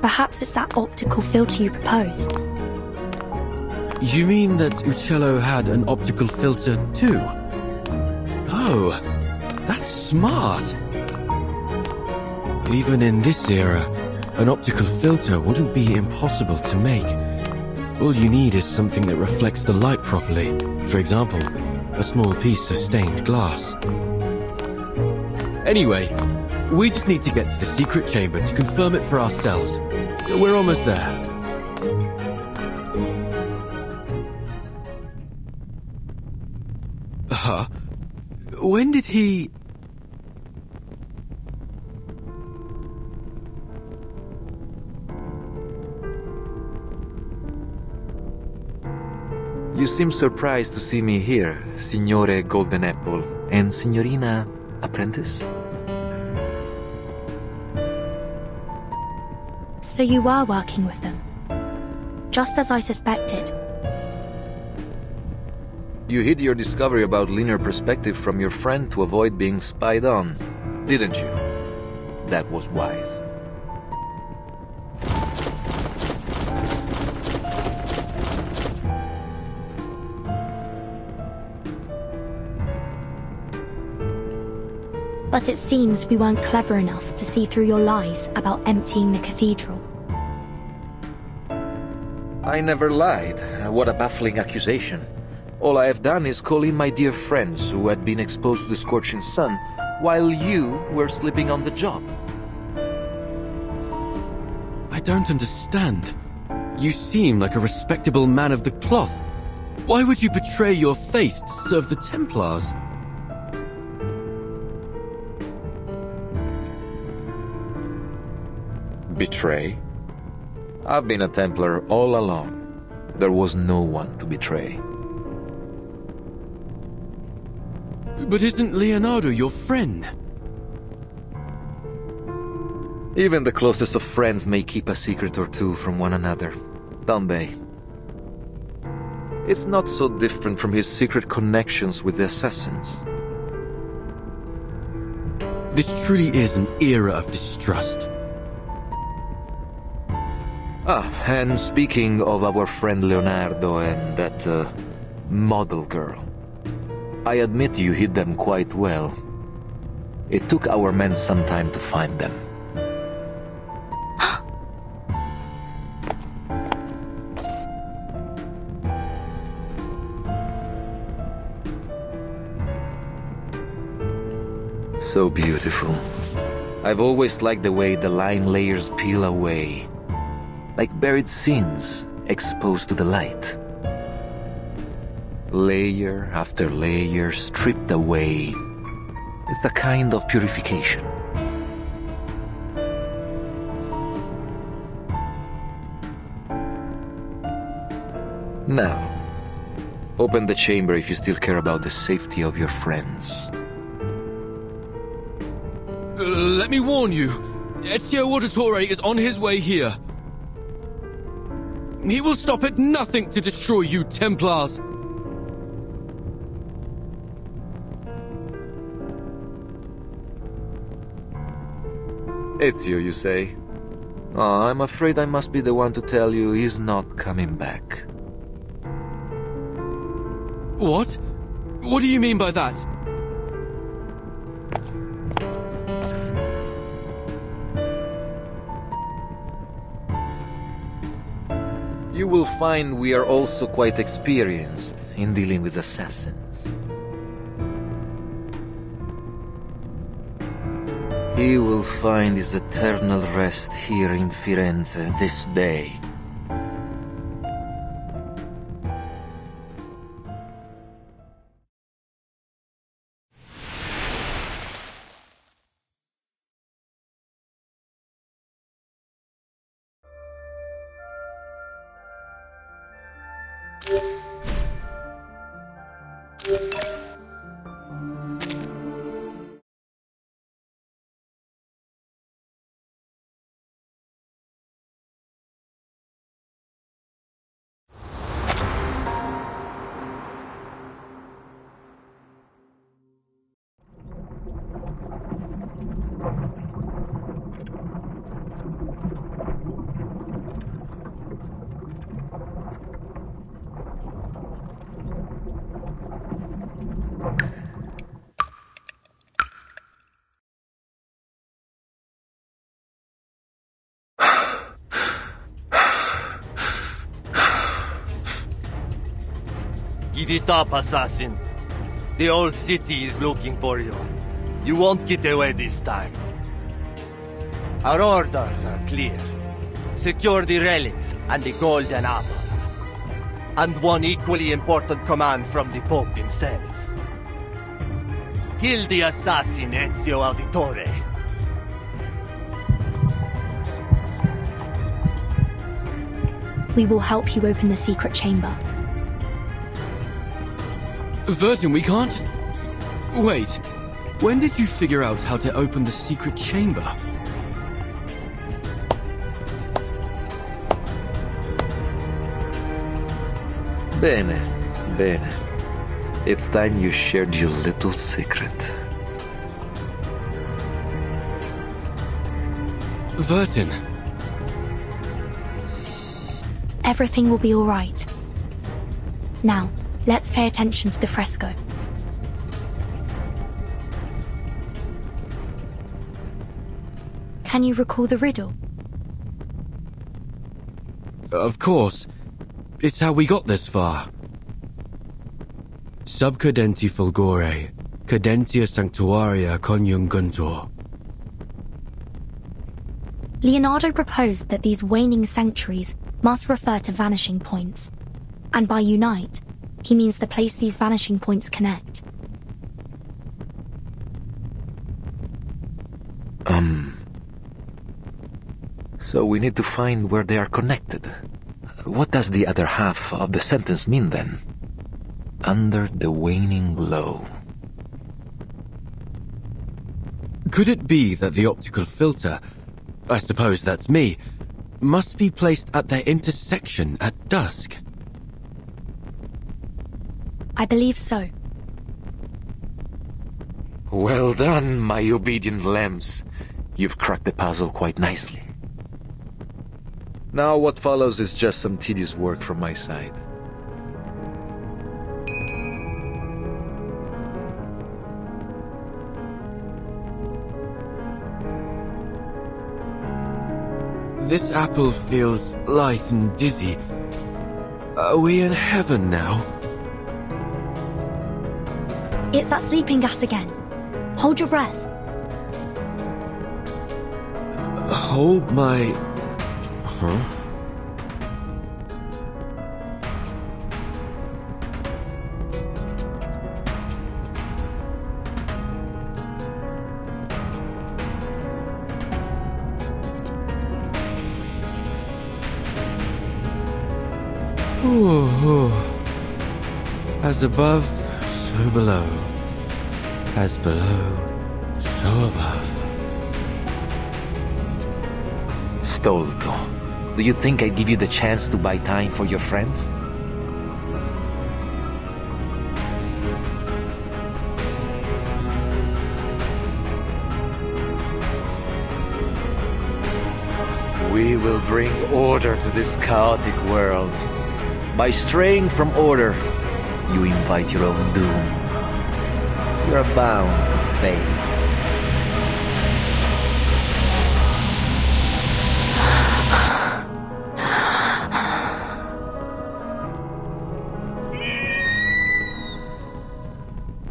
[SPEAKER 3] Perhaps it's that optical filter you proposed.
[SPEAKER 5] You mean that Uccello had an optical filter too? Oh, that's smart! Even in this era, an optical filter wouldn't be impossible to make. All you need is something that reflects the light properly. For example, a small piece of stained glass. Anyway, We just need to get to the secret chamber to confirm it for ourselves. We're almost there. Huh? When did he...
[SPEAKER 1] You seem surprised to see me here, Signore Golden Apple and Signorina Apprentice?
[SPEAKER 3] So you were working with them? Just as I suspected.
[SPEAKER 1] You hid your discovery about linear perspective from your friend to avoid being spied on, didn't you? That was wise.
[SPEAKER 3] But it seems we weren't clever enough to see through your lies about emptying the cathedral.
[SPEAKER 1] I never lied. What a baffling accusation. All I have done is call in my dear friends who had been exposed to the scorching sun, while you were sleeping on the job.
[SPEAKER 5] I don't understand. You seem like a respectable man of the cloth. Why would you betray your faith to serve the Templars?
[SPEAKER 1] Betray? I've been a Templar all along. There was no one to betray.
[SPEAKER 5] But isn't Leonardo your friend?
[SPEAKER 1] Even the closest of friends may keep a secret or two from one another, don't they? It's not so different from his secret connections with the assassins.
[SPEAKER 5] This truly is an era of distrust.
[SPEAKER 1] And speaking of our friend Leonardo and that, model girl, I admit you hid them quite well. It took our men some time to find them. So beautiful. I've always liked the way the line layers peel away. Like buried sins exposed to the light. Layer after layer stripped away. It's a kind of purification. Now, open the chamber if you still care about the safety of your friends.
[SPEAKER 5] Let me warn you, Ezio Auditore is on his way here. He will stop at nothing to destroy you, Templars.
[SPEAKER 1] Ezio, you say? Oh, I'm afraid I must be the one to tell you he's not coming back.
[SPEAKER 5] What? What do you mean by that?
[SPEAKER 1] You will find we are also quite experienced in dealing with assassins. He will find his eternal rest here in Firenze this day.
[SPEAKER 7] Give it up, assassin. The whole city is looking for you. You won't get away this time. Our orders are clear. Secure the relics and the golden apple. And one equally important command from the Pope himself. Kill the assassin Ezio Auditore.
[SPEAKER 9] We will help you open the secret chamber.
[SPEAKER 5] Vertin, we can't just... Wait. When did you figure out how to open the secret chamber?
[SPEAKER 1] Bene, bene. It's time you shared your little secret.
[SPEAKER 5] Vertin.
[SPEAKER 9] Everything will be all right. Now, let's pay attention to the fresco. Can you recall the riddle?
[SPEAKER 5] Of course. It's how we got this far. Sub cadenti fulgore, cadentia sanctuaria coniunguntur.
[SPEAKER 9] Leonardo proposed that these waning sanctuaries must refer to vanishing points. And by unite, he means the place these vanishing points connect.
[SPEAKER 1] So we need to find where they are connected. What does the other half of the sentence mean then? Under the waning glow.
[SPEAKER 5] Could it be that the optical filter, I suppose that's me, must be placed at their intersection at dusk?
[SPEAKER 9] I believe so.
[SPEAKER 1] Well done, my obedient lambs. You've cracked the puzzle quite nicely. Now what follows is just some tedious work from my side.
[SPEAKER 5] This apple feels light and dizzy. Are we in heaven now?
[SPEAKER 9] It's that sleeping gas again. Hold your breath.
[SPEAKER 5] Hold my... Huh? Ooh. As above, so below. As below, so above.
[SPEAKER 1] Stolto, do you think I'd give you the chance to buy time for your friends? We will bring order to this chaotic world. By straying from order, you invite your own doom. You are bound to fail.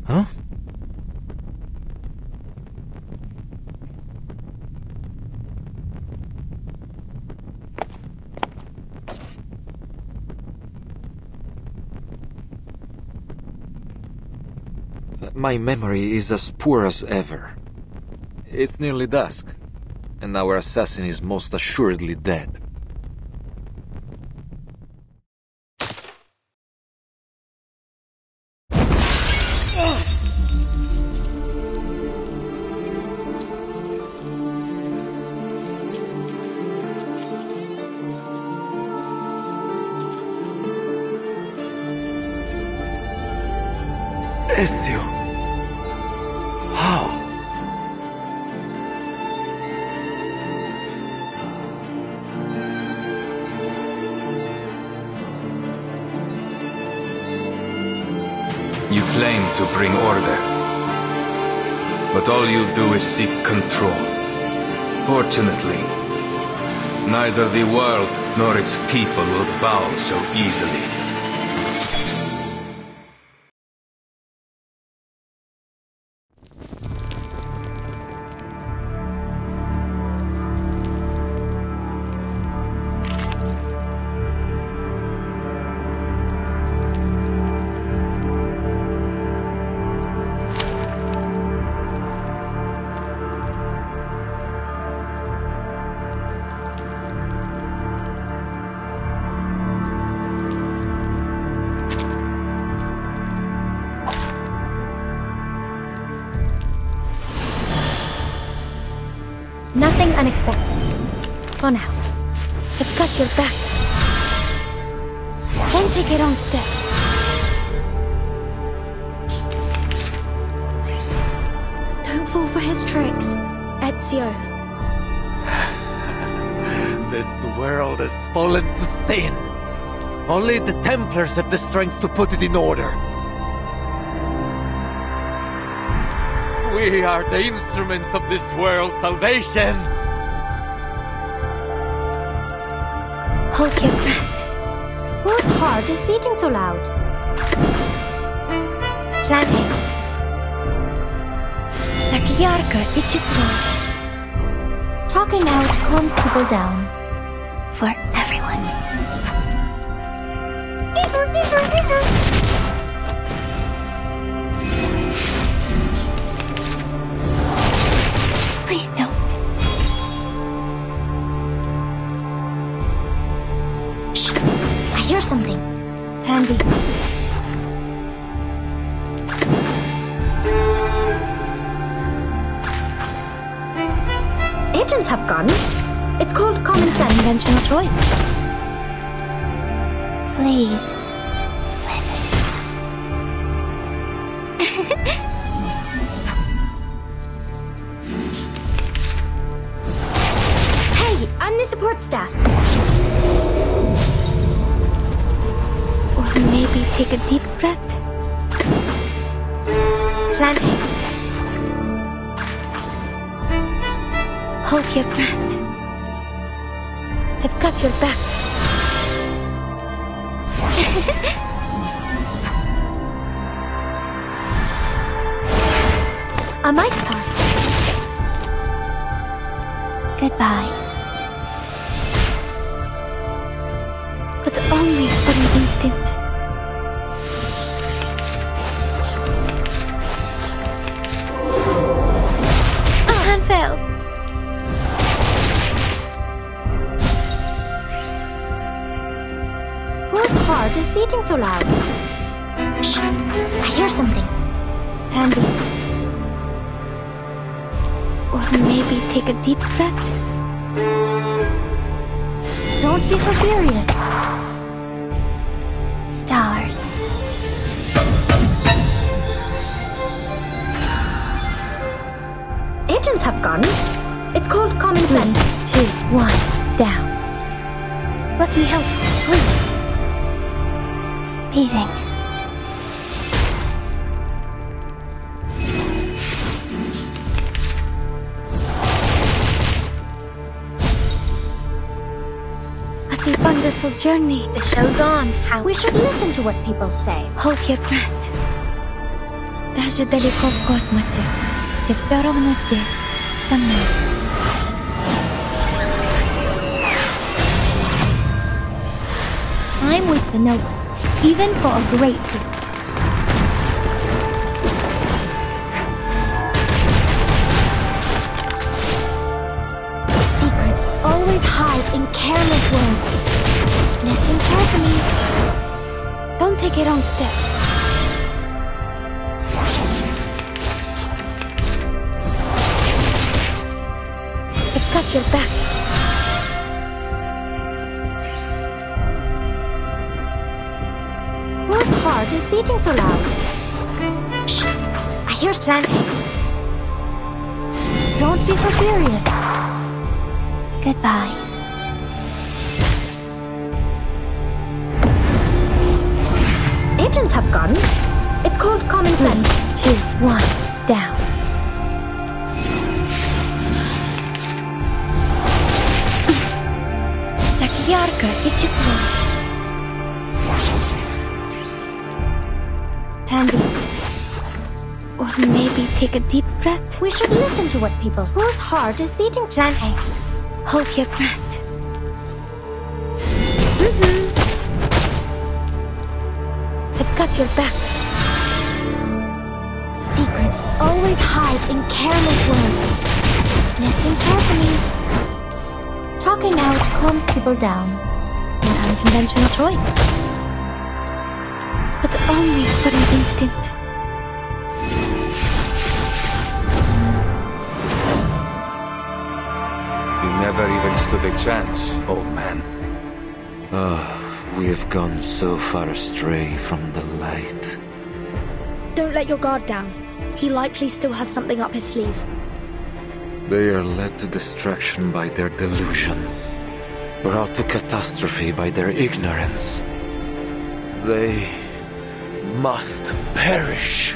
[SPEAKER 1] Huh? My memory is as poor as ever. It's nearly dusk, and our assassin is most assuredly dead. Ezio! How?
[SPEAKER 6] You claim to bring order, but all you do is seek control. Fortunately, neither the world nor its people will bow so easily.
[SPEAKER 3] Nothing unexpected. For now. I've got your back. Don't take a wrong step. Don't fall for his tricks, Ezio.
[SPEAKER 10] This world has fallen to sin. Only the Templars have the strength to put it in order. We are the instruments of this world's salvation.
[SPEAKER 3] Hold your breath.
[SPEAKER 4] Whose heart is beating so loud?
[SPEAKER 3] Plan A. Nakiarka, Ichitro.
[SPEAKER 4] Talking out calms people down.
[SPEAKER 3] For everyone. Please don't.
[SPEAKER 4] Shh! I hear something.
[SPEAKER 3] Plan B.
[SPEAKER 4] Agents have guns. It's called common sense.
[SPEAKER 3] Conventional choice. Please. Listen.
[SPEAKER 4] Hey, I'm the support staff.
[SPEAKER 3] Or maybe take a deep breath. Plan A. Hold your breath. I've got your back.
[SPEAKER 4] A might pass.
[SPEAKER 3] Goodbye. But only for an instant. Plan failed.
[SPEAKER 4] Whose heart is beating so loud? Shh! I hear something.
[SPEAKER 3] Plan B. Or maybe take a deep breath.
[SPEAKER 4] Don't be so furious.
[SPEAKER 3] Stars.
[SPEAKER 4] Agents have guns. It's called common sense.
[SPEAKER 3] 3, 2, 1, down. Let me help, please. Beating. What a wonderful journey.
[SPEAKER 4] The show's on. We should listen to what people say.
[SPEAKER 3] Hold your breath. Даже далеко в космосе. Все равно здесь, со мной.
[SPEAKER 4] I'm with the noble, even for a great good. Secrets always hide in careless words. Listen carefully.
[SPEAKER 3] Don't take a wrong step. I've got your back.
[SPEAKER 4] Whose heart is beating so loud? Shh! I hear Plan A. Don't be so furious.
[SPEAKER 3] Goodbye.
[SPEAKER 4] Agents have guns. It's called common sense.
[SPEAKER 3] 3, 2, 1, down. Ярко и тепло. Plan B. Or maybe take a deep breath.
[SPEAKER 4] We should listen to what people. Whose heart is beating?
[SPEAKER 3] Plan A. Hold your breath. I've got your back.
[SPEAKER 4] Secrets always hide in careless words. Listen carefully. Talking out calms people down.
[SPEAKER 3] An unconventional choice. But only for an instant.
[SPEAKER 6] never even stood a chance, old man.
[SPEAKER 1] We have gone so far astray from the light.
[SPEAKER 9] Don't let your guard down. He likely still has something up his sleeve.
[SPEAKER 1] They are led to destruction by their delusions, brought to catastrophe by their ignorance. They must perish.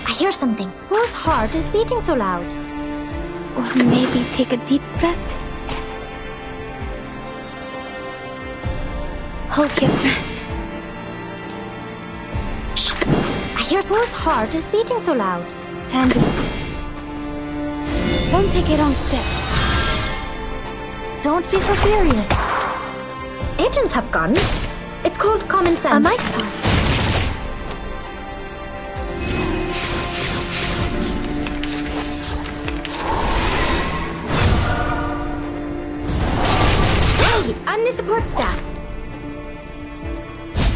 [SPEAKER 4] I hear something. Whose heart is beating so loud?
[SPEAKER 3] Or maybe take a deep breath. Hold your breath.
[SPEAKER 4] I hear whose heart is beating so loud?
[SPEAKER 3] Candy. Don't take a wrong step.
[SPEAKER 4] Don't be so furious. Agents have guns. It's called common sense.
[SPEAKER 3] A mice pass.
[SPEAKER 4] Hey, I'm the support staff.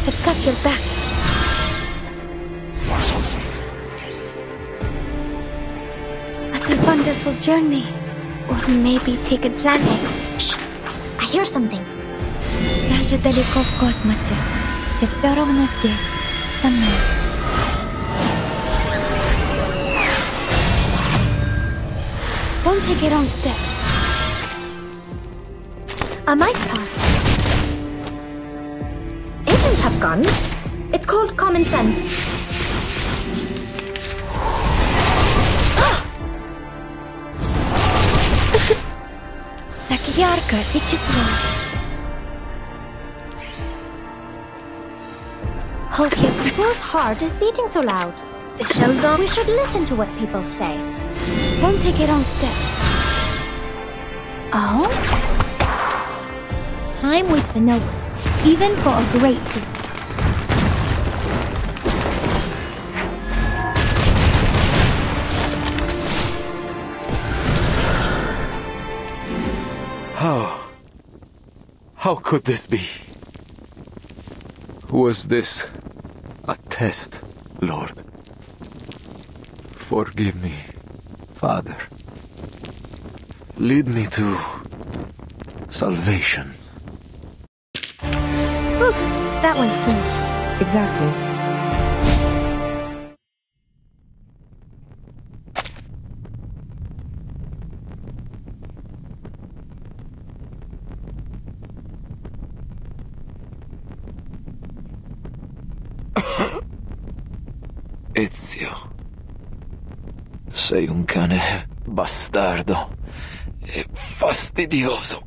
[SPEAKER 3] I've got your back. What a wonderful journey. Or maybe take a planet.
[SPEAKER 4] I hear something.
[SPEAKER 3] Даже далеко в космосе. Все равно здесь, со мной. Don't take a wrong step.
[SPEAKER 4] A mice pass. Agents have guns. It's called common sense.
[SPEAKER 3] Так ярко и тепло.
[SPEAKER 4] Hold your breath. Whose heart is beating so loud? The show's on. We should listen to what people say.
[SPEAKER 3] Don't take a wrong step.
[SPEAKER 4] Oh?
[SPEAKER 3] Time waits for no one, even for a great people.
[SPEAKER 1] How could this be? Was this a test, Lord? Forgive me, Father. Lead me to salvation.
[SPEAKER 3] Whew, that went smooth.
[SPEAKER 11] Exactly.
[SPEAKER 1] Ezio. Sei un cane bastardo e fastidioso.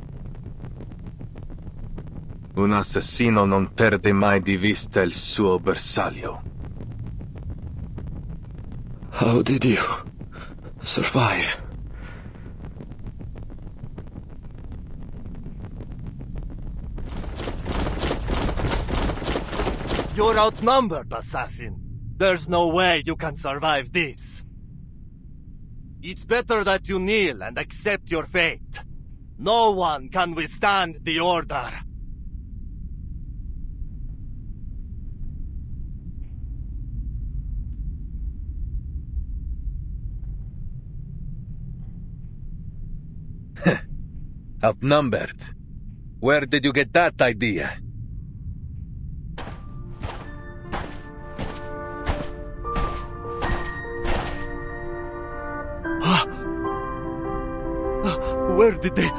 [SPEAKER 6] Un assassino non perde mai di vista il suo bersaglio.
[SPEAKER 1] How did you survive?
[SPEAKER 7] You're outnumbered, assassin. There's no way you can survive this. It's better that you kneel and accept your fate. No one can withstand the order.
[SPEAKER 6] Outnumbered? Where did you get that idea?
[SPEAKER 7] Where did they...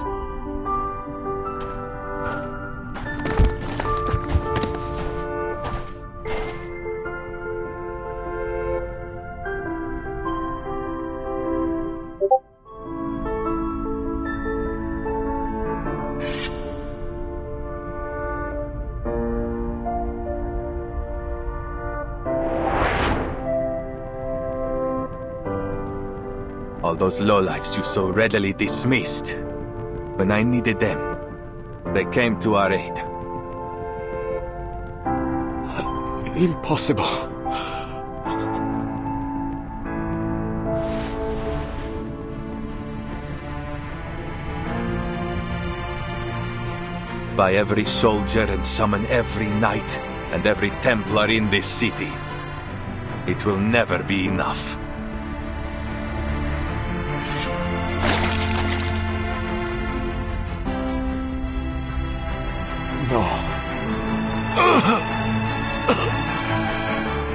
[SPEAKER 6] those lowlifes you so readily dismissed. When I needed them, they came to our aid.
[SPEAKER 11] Impossible.
[SPEAKER 6] By every soldier and summon every knight and every Templar in this city, it will never be enough.
[SPEAKER 11] No.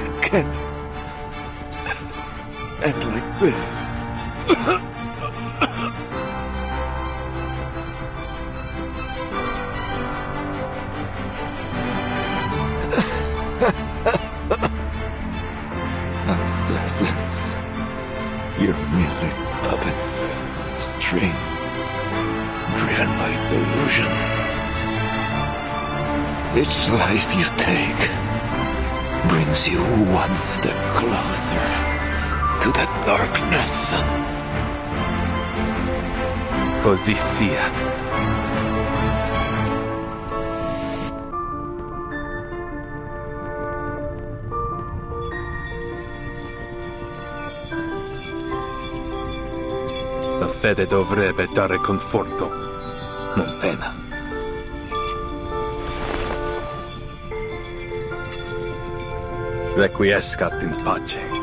[SPEAKER 11] It can't end like this. Assassins. You're merely puppets. String. Driven by delusion. Each life you take brings you one step closer to the darkness.
[SPEAKER 6] Così sia. La fede dovrebbe dare conforto, non pena. Requiescat in pace.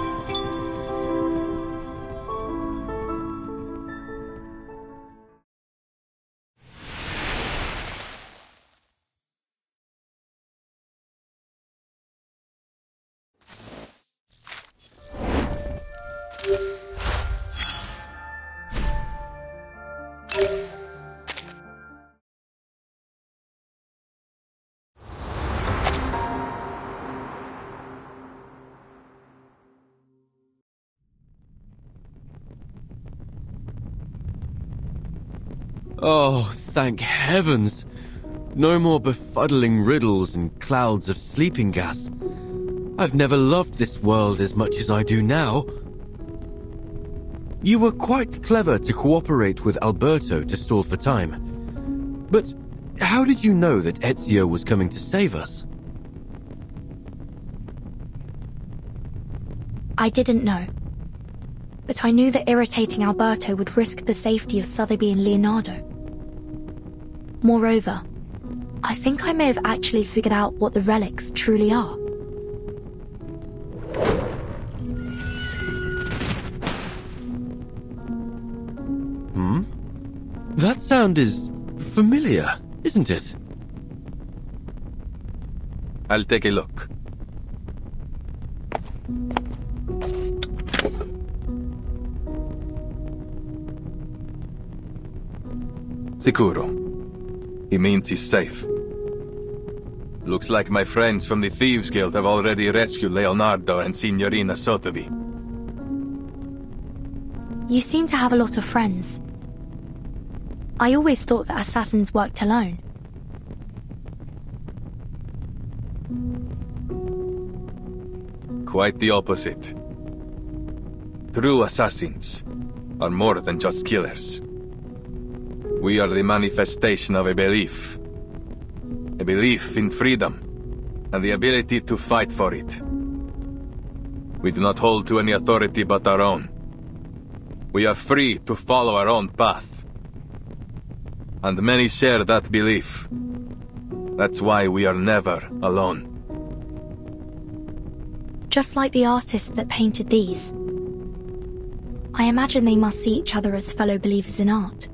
[SPEAKER 5] Oh, thank heavens! No more befuddling riddles and clouds of sleeping gas. I've never loved this world as much as I do now. You were quite clever to cooperate with Alberto to stall for time. But how did you know that Ezio was coming to save us?
[SPEAKER 9] I didn't know. But I knew that irritating Alberto would risk the safety of Sotheby and Leonardo. Moreover, I think I may have actually figured out what the relics truly are.
[SPEAKER 5] That sound is familiar, isn't it?
[SPEAKER 6] I'll take a look. Sicuro. He means he's safe. Looks like my friends from the Thieves Guild have already rescued Leonardo and Signorina Sotheby.
[SPEAKER 9] You seem to have a lot of friends. I always thought that assassins worked alone.
[SPEAKER 6] Quite the opposite. True assassins are more than just killers. We are the manifestation of a belief. A belief in freedom, and the ability to fight for it. We do not hold to any authority but our own. We are free to follow our own path. And many share that belief. That's why we are never alone.
[SPEAKER 9] Just like the artist that painted these. I imagine they must see each other as fellow believers in art.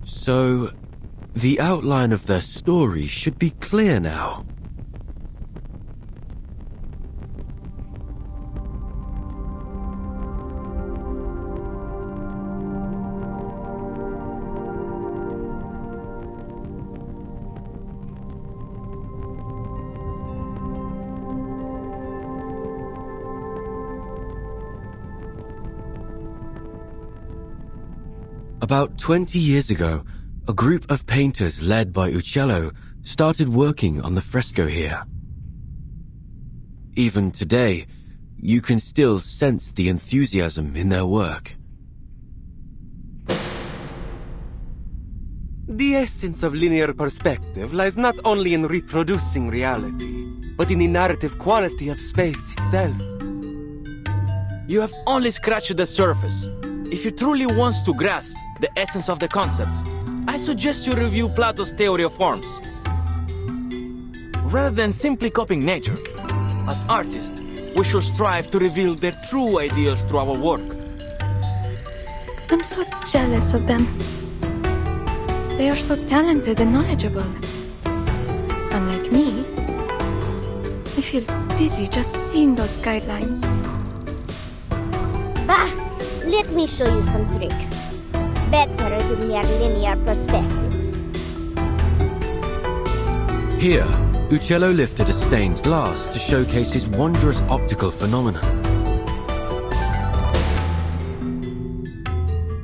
[SPEAKER 5] So, the outline of their story should be clear now. About 20 years ago, a group of painters led by Uccello started working on the fresco here. Even today, you can still sense the enthusiasm in their work.
[SPEAKER 8] The essence of linear perspective lies not only in reproducing reality, but in the narrative quality of space itself.
[SPEAKER 12] You have only scratched the surface. If you truly want to grasp the essence of the concept, I suggest you review Plato's theory of forms. Rather than simply copying nature, as artists, we should strive to reveal their true ideals through our work.
[SPEAKER 3] I'm so jealous of them. They are so talented and knowledgeable. Unlike me, I feel dizzy just seeing those guidelines.
[SPEAKER 4] Bah! Let me show you some tricks. Better than mere linear perspective.
[SPEAKER 5] Here, Uccello lifted a stained glass to showcase his wondrous optical phenomenon.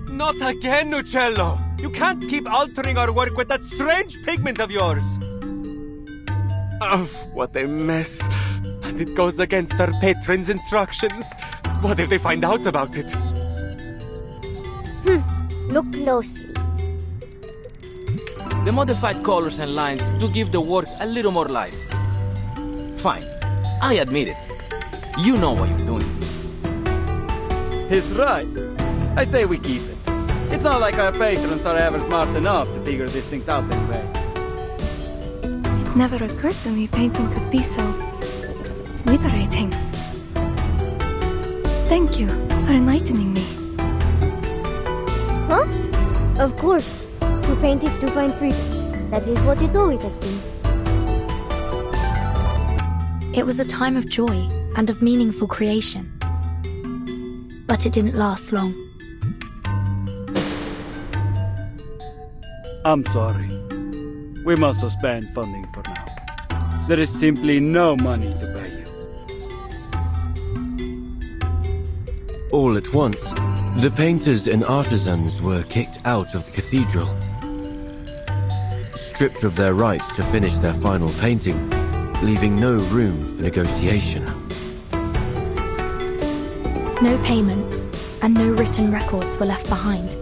[SPEAKER 8] Not again, Uccello! You can't keep altering our work with that strange pigment of yours! Oh, what a mess. And it goes against our patron's instructions. What if they find out about it?
[SPEAKER 4] Look closely.
[SPEAKER 12] The modified colors and lines do give the work a little more life. Fine, I admit it. You know what you're doing.
[SPEAKER 2] He's right. I say we keep it. It's not like our patrons are ever smart enough to figure these things out anyway.
[SPEAKER 3] It never occurred to me painting could be so liberating. Thank you for enlightening me.
[SPEAKER 4] Huh? Of course. To paint is to find freedom. That is what it always has been.
[SPEAKER 9] It was a time of joy and of meaningful creation. But it didn't last long.
[SPEAKER 2] I'm sorry. We must suspend funding for now. There is simply no money to pay you.
[SPEAKER 5] All at once, the painters and artisans were kicked out of the cathedral. Stripped of their right to finish their final painting, leaving no room for negotiation.
[SPEAKER 9] No payments and no written records were left behind.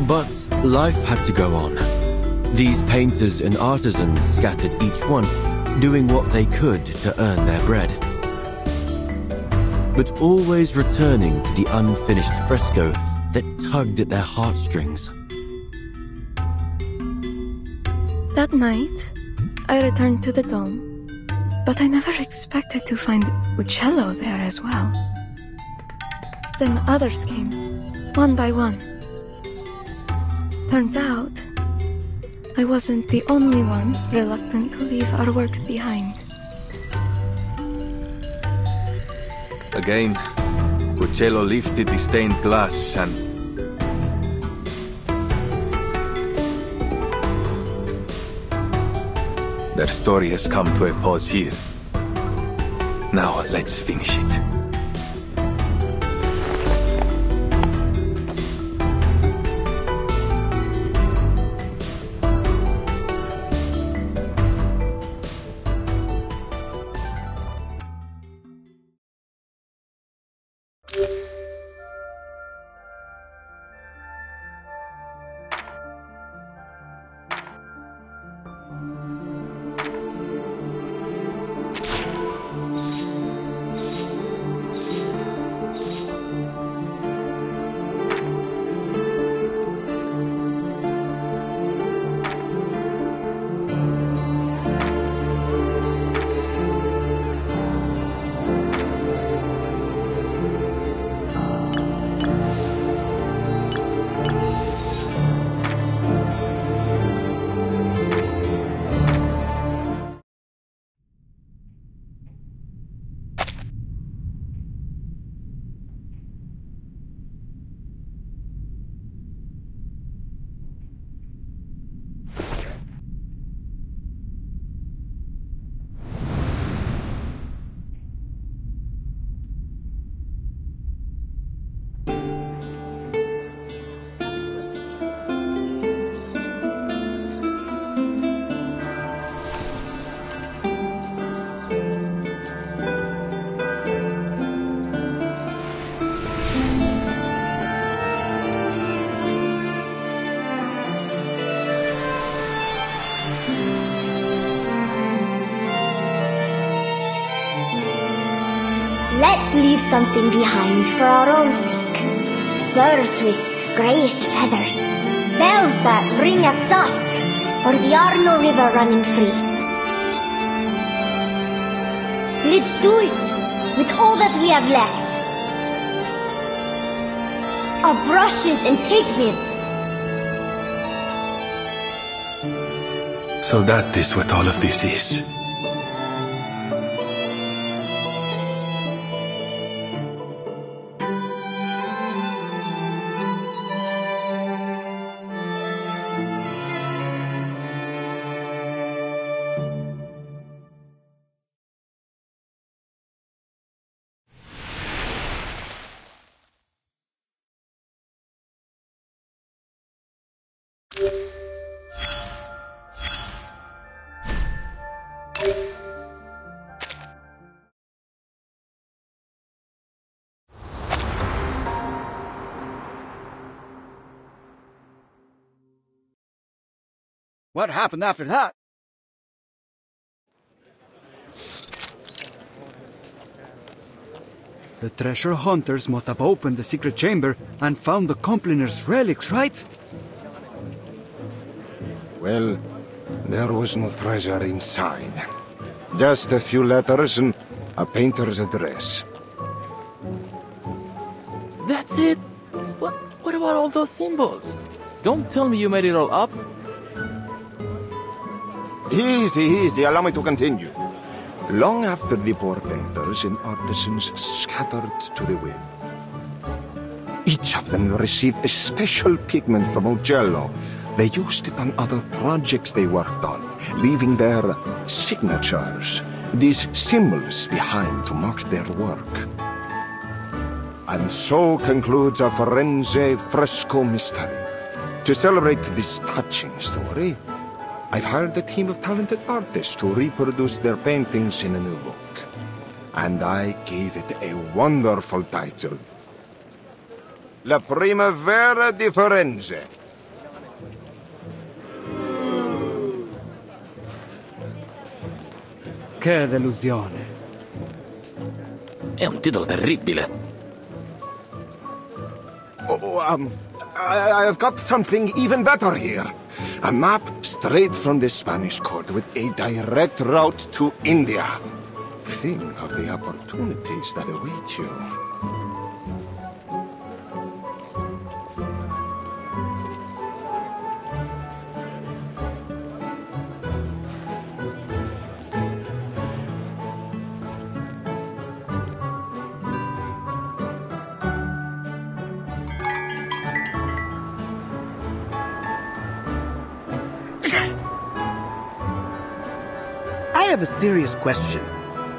[SPEAKER 5] But life had to go on. These painters and artisans scattered each one, doing what they could to earn their bread. But always returning to the unfinished fresco that tugged at their heartstrings.
[SPEAKER 3] That night, I returned to the dome, but I never expected to find Uccello there as well. Then others came, one by one. Turns out, I wasn't the only one reluctant to leave our work behind.
[SPEAKER 6] Again, Uccello lifted the stained glass and... Their story has come to a pause here. Now, let's finish it.
[SPEAKER 4] Let's leave something behind for our own sake. Birds with greyish feathers. Bells that ring at dusk. Or the Arno River running free. Let's do it with all that we have left. Our brushes and pigments.
[SPEAKER 6] So that is what all of this is.
[SPEAKER 2] What happened after that? The treasure hunters must have opened the secret chamber and found the Compliner's relics, right?
[SPEAKER 13] Well, there was no treasure inside. Just a few letters and a painter's address.
[SPEAKER 12] That's it? What about all those symbols? Don't tell me you made it all up.
[SPEAKER 13] Easy, easy, allow me to continue. Long after the poor painters and artisans scattered to the wind, each of them received a special pigment from Ogello. They used it on other projects they worked on, leaving their signatures, these symbols behind to mark their work. And so concludes a Firenze fresco mystery. To celebrate this touching story, I've hired a team of talented artists to reproduce their paintings in a new book. And I gave it a wonderful title. La Primavera di Firenze.
[SPEAKER 2] Che delusione.
[SPEAKER 12] È un titolo terribile.
[SPEAKER 13] I've got something even better here. A map straight from the Spanish court with a direct route to India. Think of the opportunities that await you.
[SPEAKER 2] I have a serious question.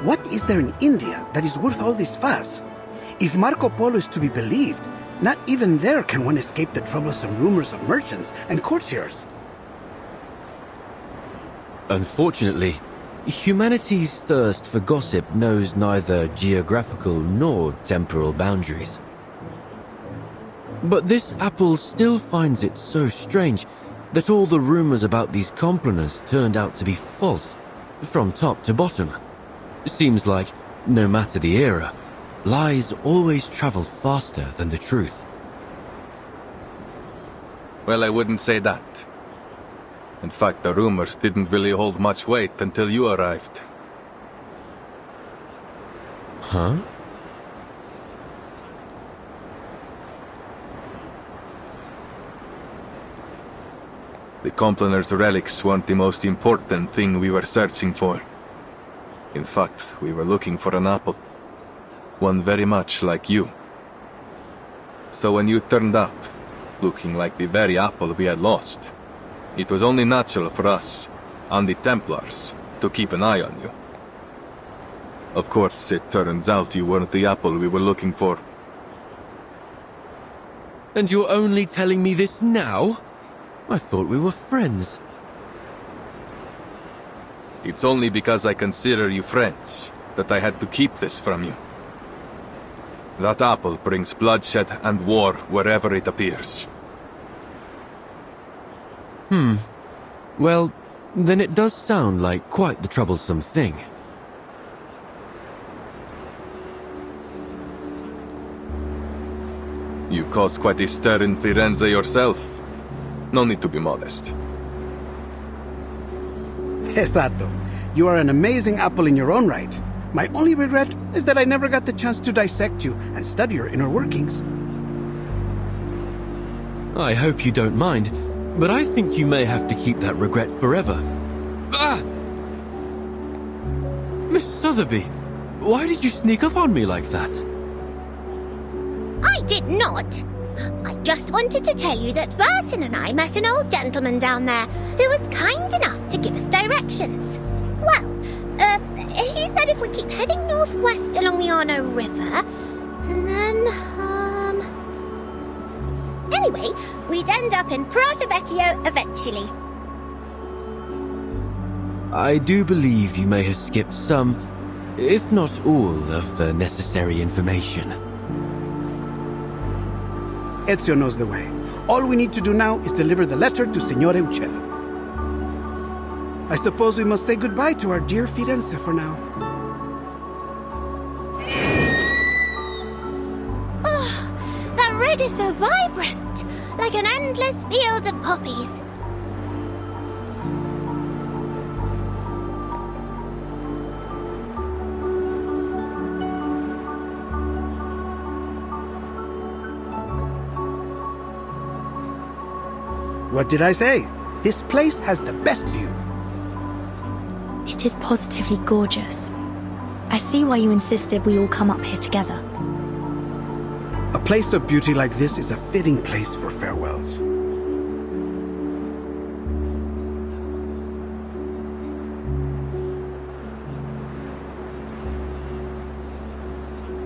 [SPEAKER 2] What is there in India that is worth all this fuss? If Marco Polo is to be believed, not even there can one escape the troublesome rumors of merchants and courtiers.
[SPEAKER 5] Unfortunately, humanity's thirst for gossip knows neither geographical nor temporal boundaries. But this apple still finds it so strange that all the rumors about these Compliners turned out to be false, from top to bottom. Seems like, no matter the era, lies always travel faster than the truth.
[SPEAKER 6] Well, I wouldn't say that. In fact, the rumors didn't really hold much weight until you arrived.
[SPEAKER 5] Huh?
[SPEAKER 6] The Compliner's relics weren't the most important thing we were searching for. In fact, we were looking for an apple. One very much like you. So when you turned up, looking like the very apple we had lost, it was only natural for us, and the Templars, to keep an eye on you. Of course, it turns out you weren't the apple we were looking for.
[SPEAKER 5] And you're only telling me this now? I thought we were friends.
[SPEAKER 6] It's only because I consider you friends that I had to keep this from you. That apple brings bloodshed and war wherever it appears.
[SPEAKER 5] Well, then it does sound like quite the troublesome thing.
[SPEAKER 6] You caused quite a stir in Firenze yourself. No need to be modest.
[SPEAKER 2] Esatto. You are an amazing apple in your own right. My only regret is that I never got the chance to dissect you and study your inner workings.
[SPEAKER 5] I hope you don't mind, but I think you may have to keep that regret forever. Ah! Miss Sotheby, why did you sneak up on me like that?
[SPEAKER 4] I did not. I just wanted to tell you that Verton and I met an old gentleman down there who was kind enough to give us directions. Well, he said if we keep heading northwest along the Arno River, and then, anyway, we'd end up in Prato Vecchio eventually.
[SPEAKER 5] I do believe you may have skipped some, if not all, of the necessary information.
[SPEAKER 2] Ezio knows the way. All we need to do now is deliver the letter to Signore Uccello. I suppose we must say goodbye to our dear Firenze for now.
[SPEAKER 4] Oh, that red is so vibrant, like an endless field of poppies.
[SPEAKER 2] What did I say? This place has the best view.
[SPEAKER 9] It is positively gorgeous. I see why you insisted we all come up here together.
[SPEAKER 2] A place of beauty like this is a fitting place for farewells.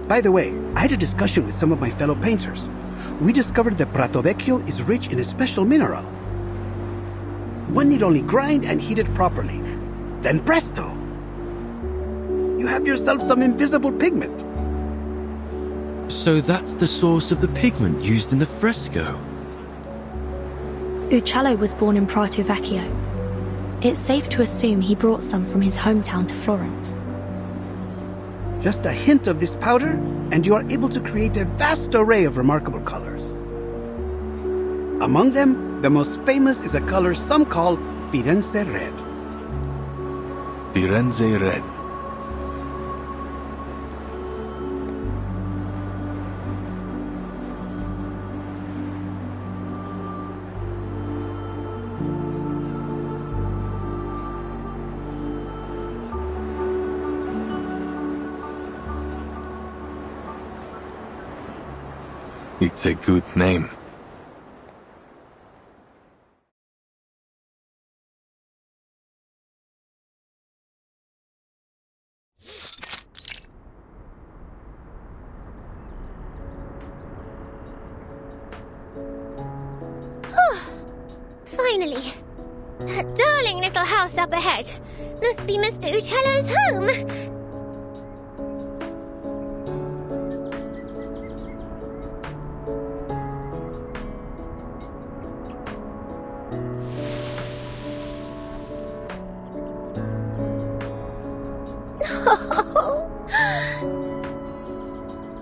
[SPEAKER 2] By the way, I had a discussion with some of my fellow painters. We discovered that Prato Vecchio is rich in a special mineral. One need only grind and heat it properly. Then presto! You have yourself some invisible pigment.
[SPEAKER 5] So that's the source of the pigment used in the fresco.
[SPEAKER 9] Uccello was born in Prato Vecchio. It's safe to assume he brought some from his hometown to Florence.
[SPEAKER 2] Just a hint of this powder, and you are able to create a vast array of remarkable colors. Among them, the most famous is a color some call Firenze Red.
[SPEAKER 6] Firenze Red. It's a good name.
[SPEAKER 4] Finally! That darling little house up ahead must be Mr. Uccello's home!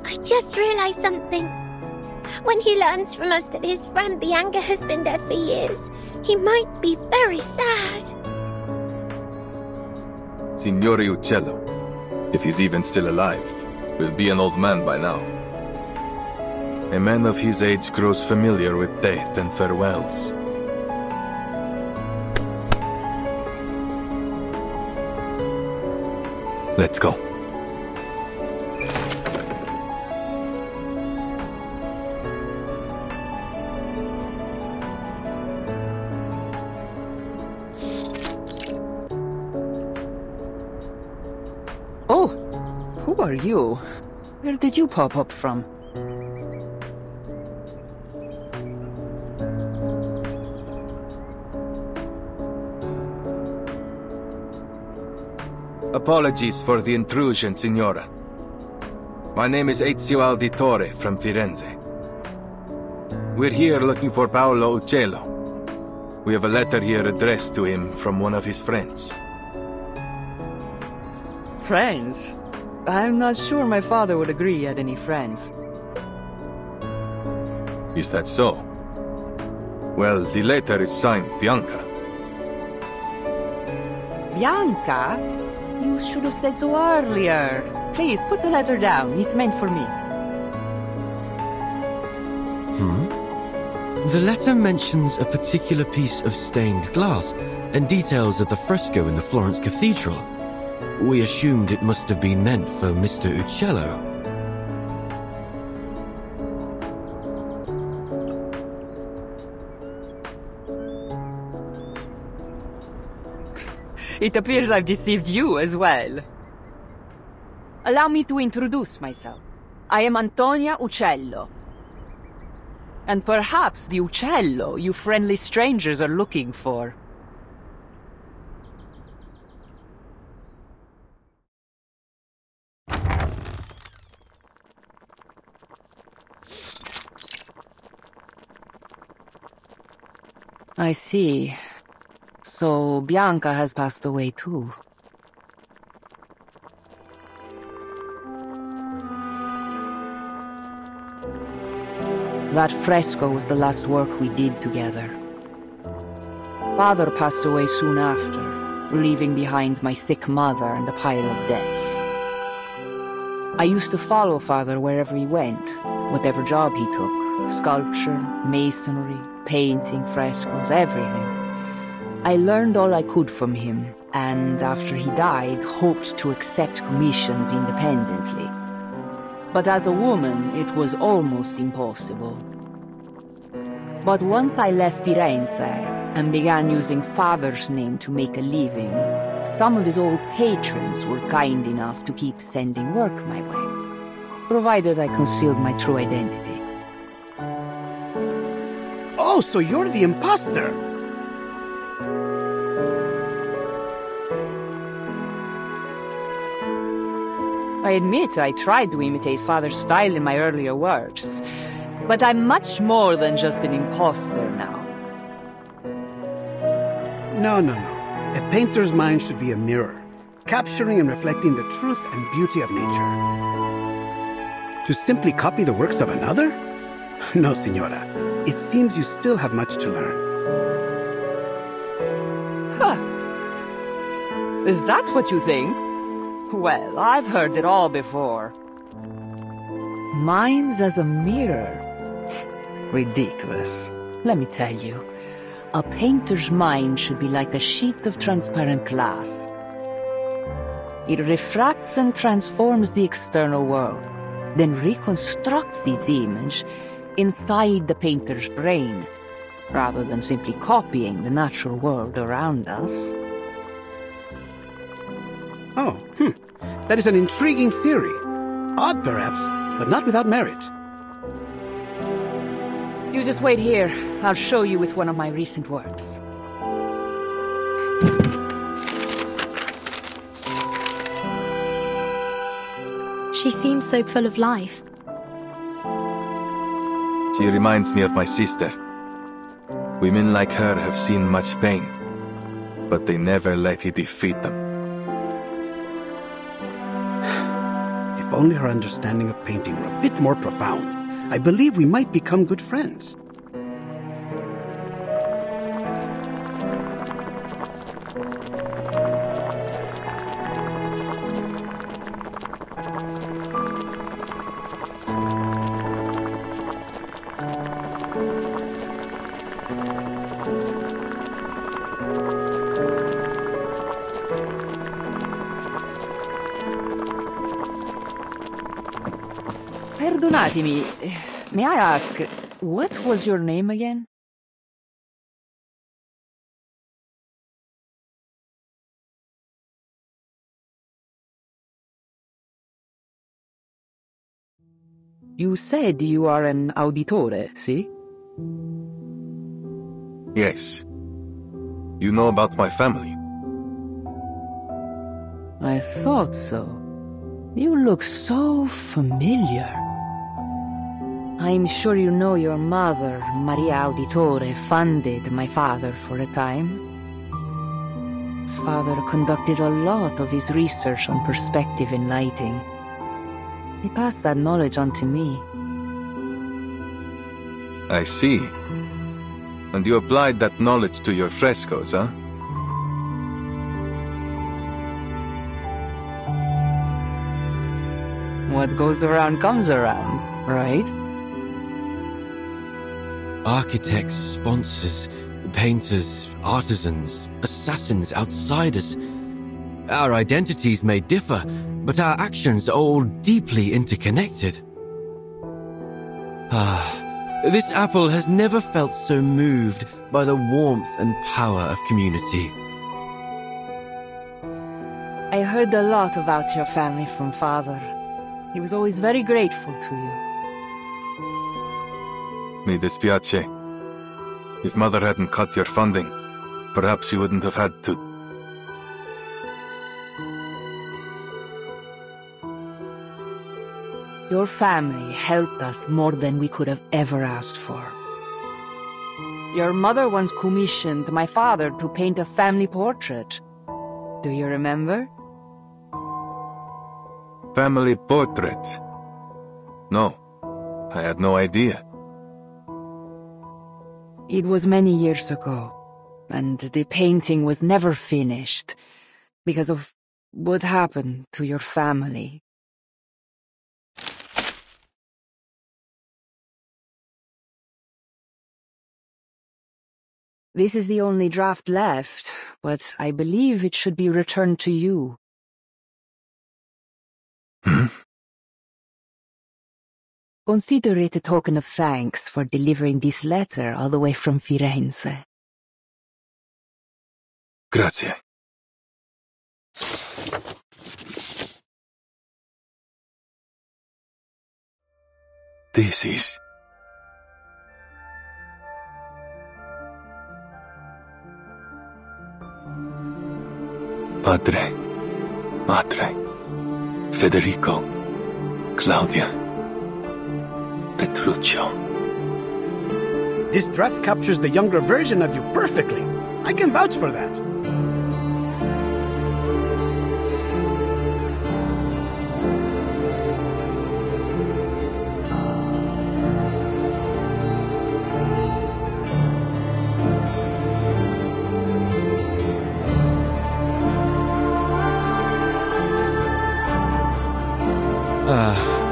[SPEAKER 4] I just realized something. When he learns from us that his friend Bianca has been dead for years, he might be very sad.
[SPEAKER 6] Signore Uccello, if he's even still alive, will be an old man by now. A man of his age grows familiar with death and farewells. Let's go.
[SPEAKER 14] Oh, who are you? Where did you pop up from?
[SPEAKER 6] Apologies for the intrusion, Signora. My name is Ezio Auditore from Firenze. We're here looking for Paolo Uccello. We have a letter here addressed to him from one of his friends.
[SPEAKER 14] Friends? I'm not sure my father would agree he had any friends.
[SPEAKER 6] Is that so? Well, the letter is signed Bianca.
[SPEAKER 14] Bianca? You should have said so earlier. Please, put the letter down. It's meant for me.
[SPEAKER 5] The letter mentions a particular piece of stained glass and details of the fresco in the Florence Cathedral. We assumed it must have been meant for Mr. Uccello.
[SPEAKER 14] It appears I've deceived you as well. Allow me to introduce myself. I am Antonia Uccello. And perhaps the Uccello you friendly strangers are looking for. I see. So Bianca has passed away too. That fresco was the last work we did together. Father passed away soon after, leaving behind my sick mother and a pile of debts. I used to follow Father wherever he went, whatever job he took. Sculpture, masonry, painting, frescoes, everything. I learned all I could from him, and after he died, hoped to accept commissions independently. But as a woman, it was almost impossible. But once I left Firenze and began using Father's name to make a living, some of his old patrons were kind enough to keep sending work my way, provided I concealed my true identity.
[SPEAKER 2] Oh, so you're the imposter!
[SPEAKER 14] I admit I tried to imitate Father's style in my earlier works, but I'm much more than just an imposter now.
[SPEAKER 2] No. A painter's mind should be a mirror, capturing and reflecting the truth and beauty of nature. To simply copy the works of another? No, Signora. It seems you still have much to learn.
[SPEAKER 14] Huh. Is that what you think? Well, I've heard it all before. Mind's as a mirror. Ridiculous. Let me tell you, a painter's mind should be like a sheet of transparent glass. It refracts and transforms the external world, then reconstructs its image inside the painter's brain, rather than simply copying the natural world around us.
[SPEAKER 2] Oh, That is an intriguing theory. Odd, perhaps, but not without merit.
[SPEAKER 14] You just wait here. I'll show you with one of my recent works.
[SPEAKER 9] She seems so full of life.
[SPEAKER 6] She reminds me of my sister. Women like her have seen much pain, but they never let it defeat them.
[SPEAKER 2] If only her understanding of painting were a bit more profound, I believe we might become good friends.
[SPEAKER 14] Perdonatemi, may I ask, what was your name again? You said you are an auditore, see?
[SPEAKER 6] Yes. You know about my family?
[SPEAKER 14] I thought so. You look so familiar. I'm sure you know your mother, Maria Auditore, funded my father for a time. Father conducted a lot of his research on perspective in lighting. He passed that knowledge on to me.
[SPEAKER 6] I see. And you applied that knowledge to your frescoes, huh?
[SPEAKER 14] What goes around comes around, right?
[SPEAKER 5] Architects, sponsors, painters, artisans, assassins, outsiders. Our identities may differ, but our actions are all deeply interconnected. This apple has never felt so moved by the warmth and power of community.
[SPEAKER 14] I heard a lot about your family from Father. He was always very grateful to you.
[SPEAKER 6] Mi dispiace. If Mother hadn't cut your funding, perhaps you wouldn't have had to.
[SPEAKER 14] Your family helped us more than we could have ever asked for. Your mother once commissioned my father to paint a family portrait. Do you remember?
[SPEAKER 6] Family portrait? No, I had no idea.
[SPEAKER 14] It was many years ago, and the painting was never finished because of what happened to your family. This is the only draft left, but I believe it should be returned to you. Consider it a token of thanks for delivering this letter all the way from Firenze.
[SPEAKER 6] Grazie. This is... Padre, Madre, Federico, Claudia, Petruccio.
[SPEAKER 2] This draft captures the younger version of you perfectly. I can vouch for that.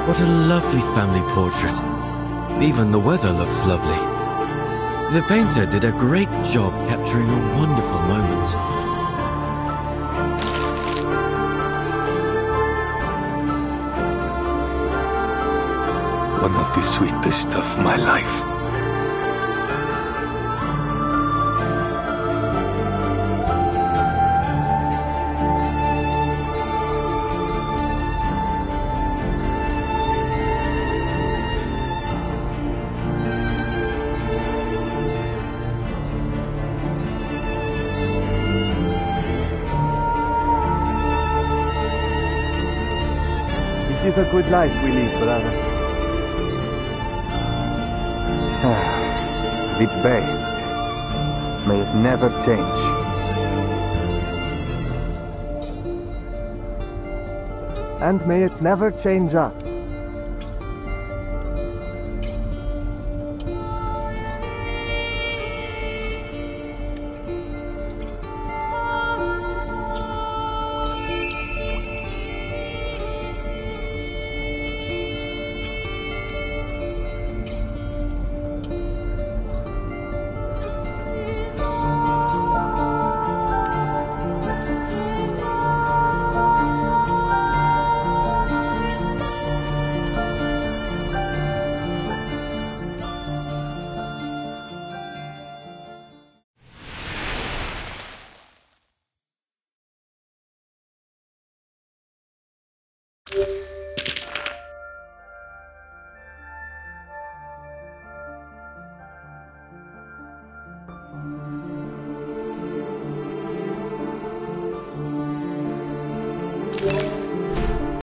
[SPEAKER 5] What a lovely family portrait. Even the weather looks lovely. The painter did a great job capturing a wonderful moment.
[SPEAKER 6] One of the sweetest of my life.
[SPEAKER 15] It is a good life we lead, brother. The best. May it never change. And may it never change us.
[SPEAKER 3] You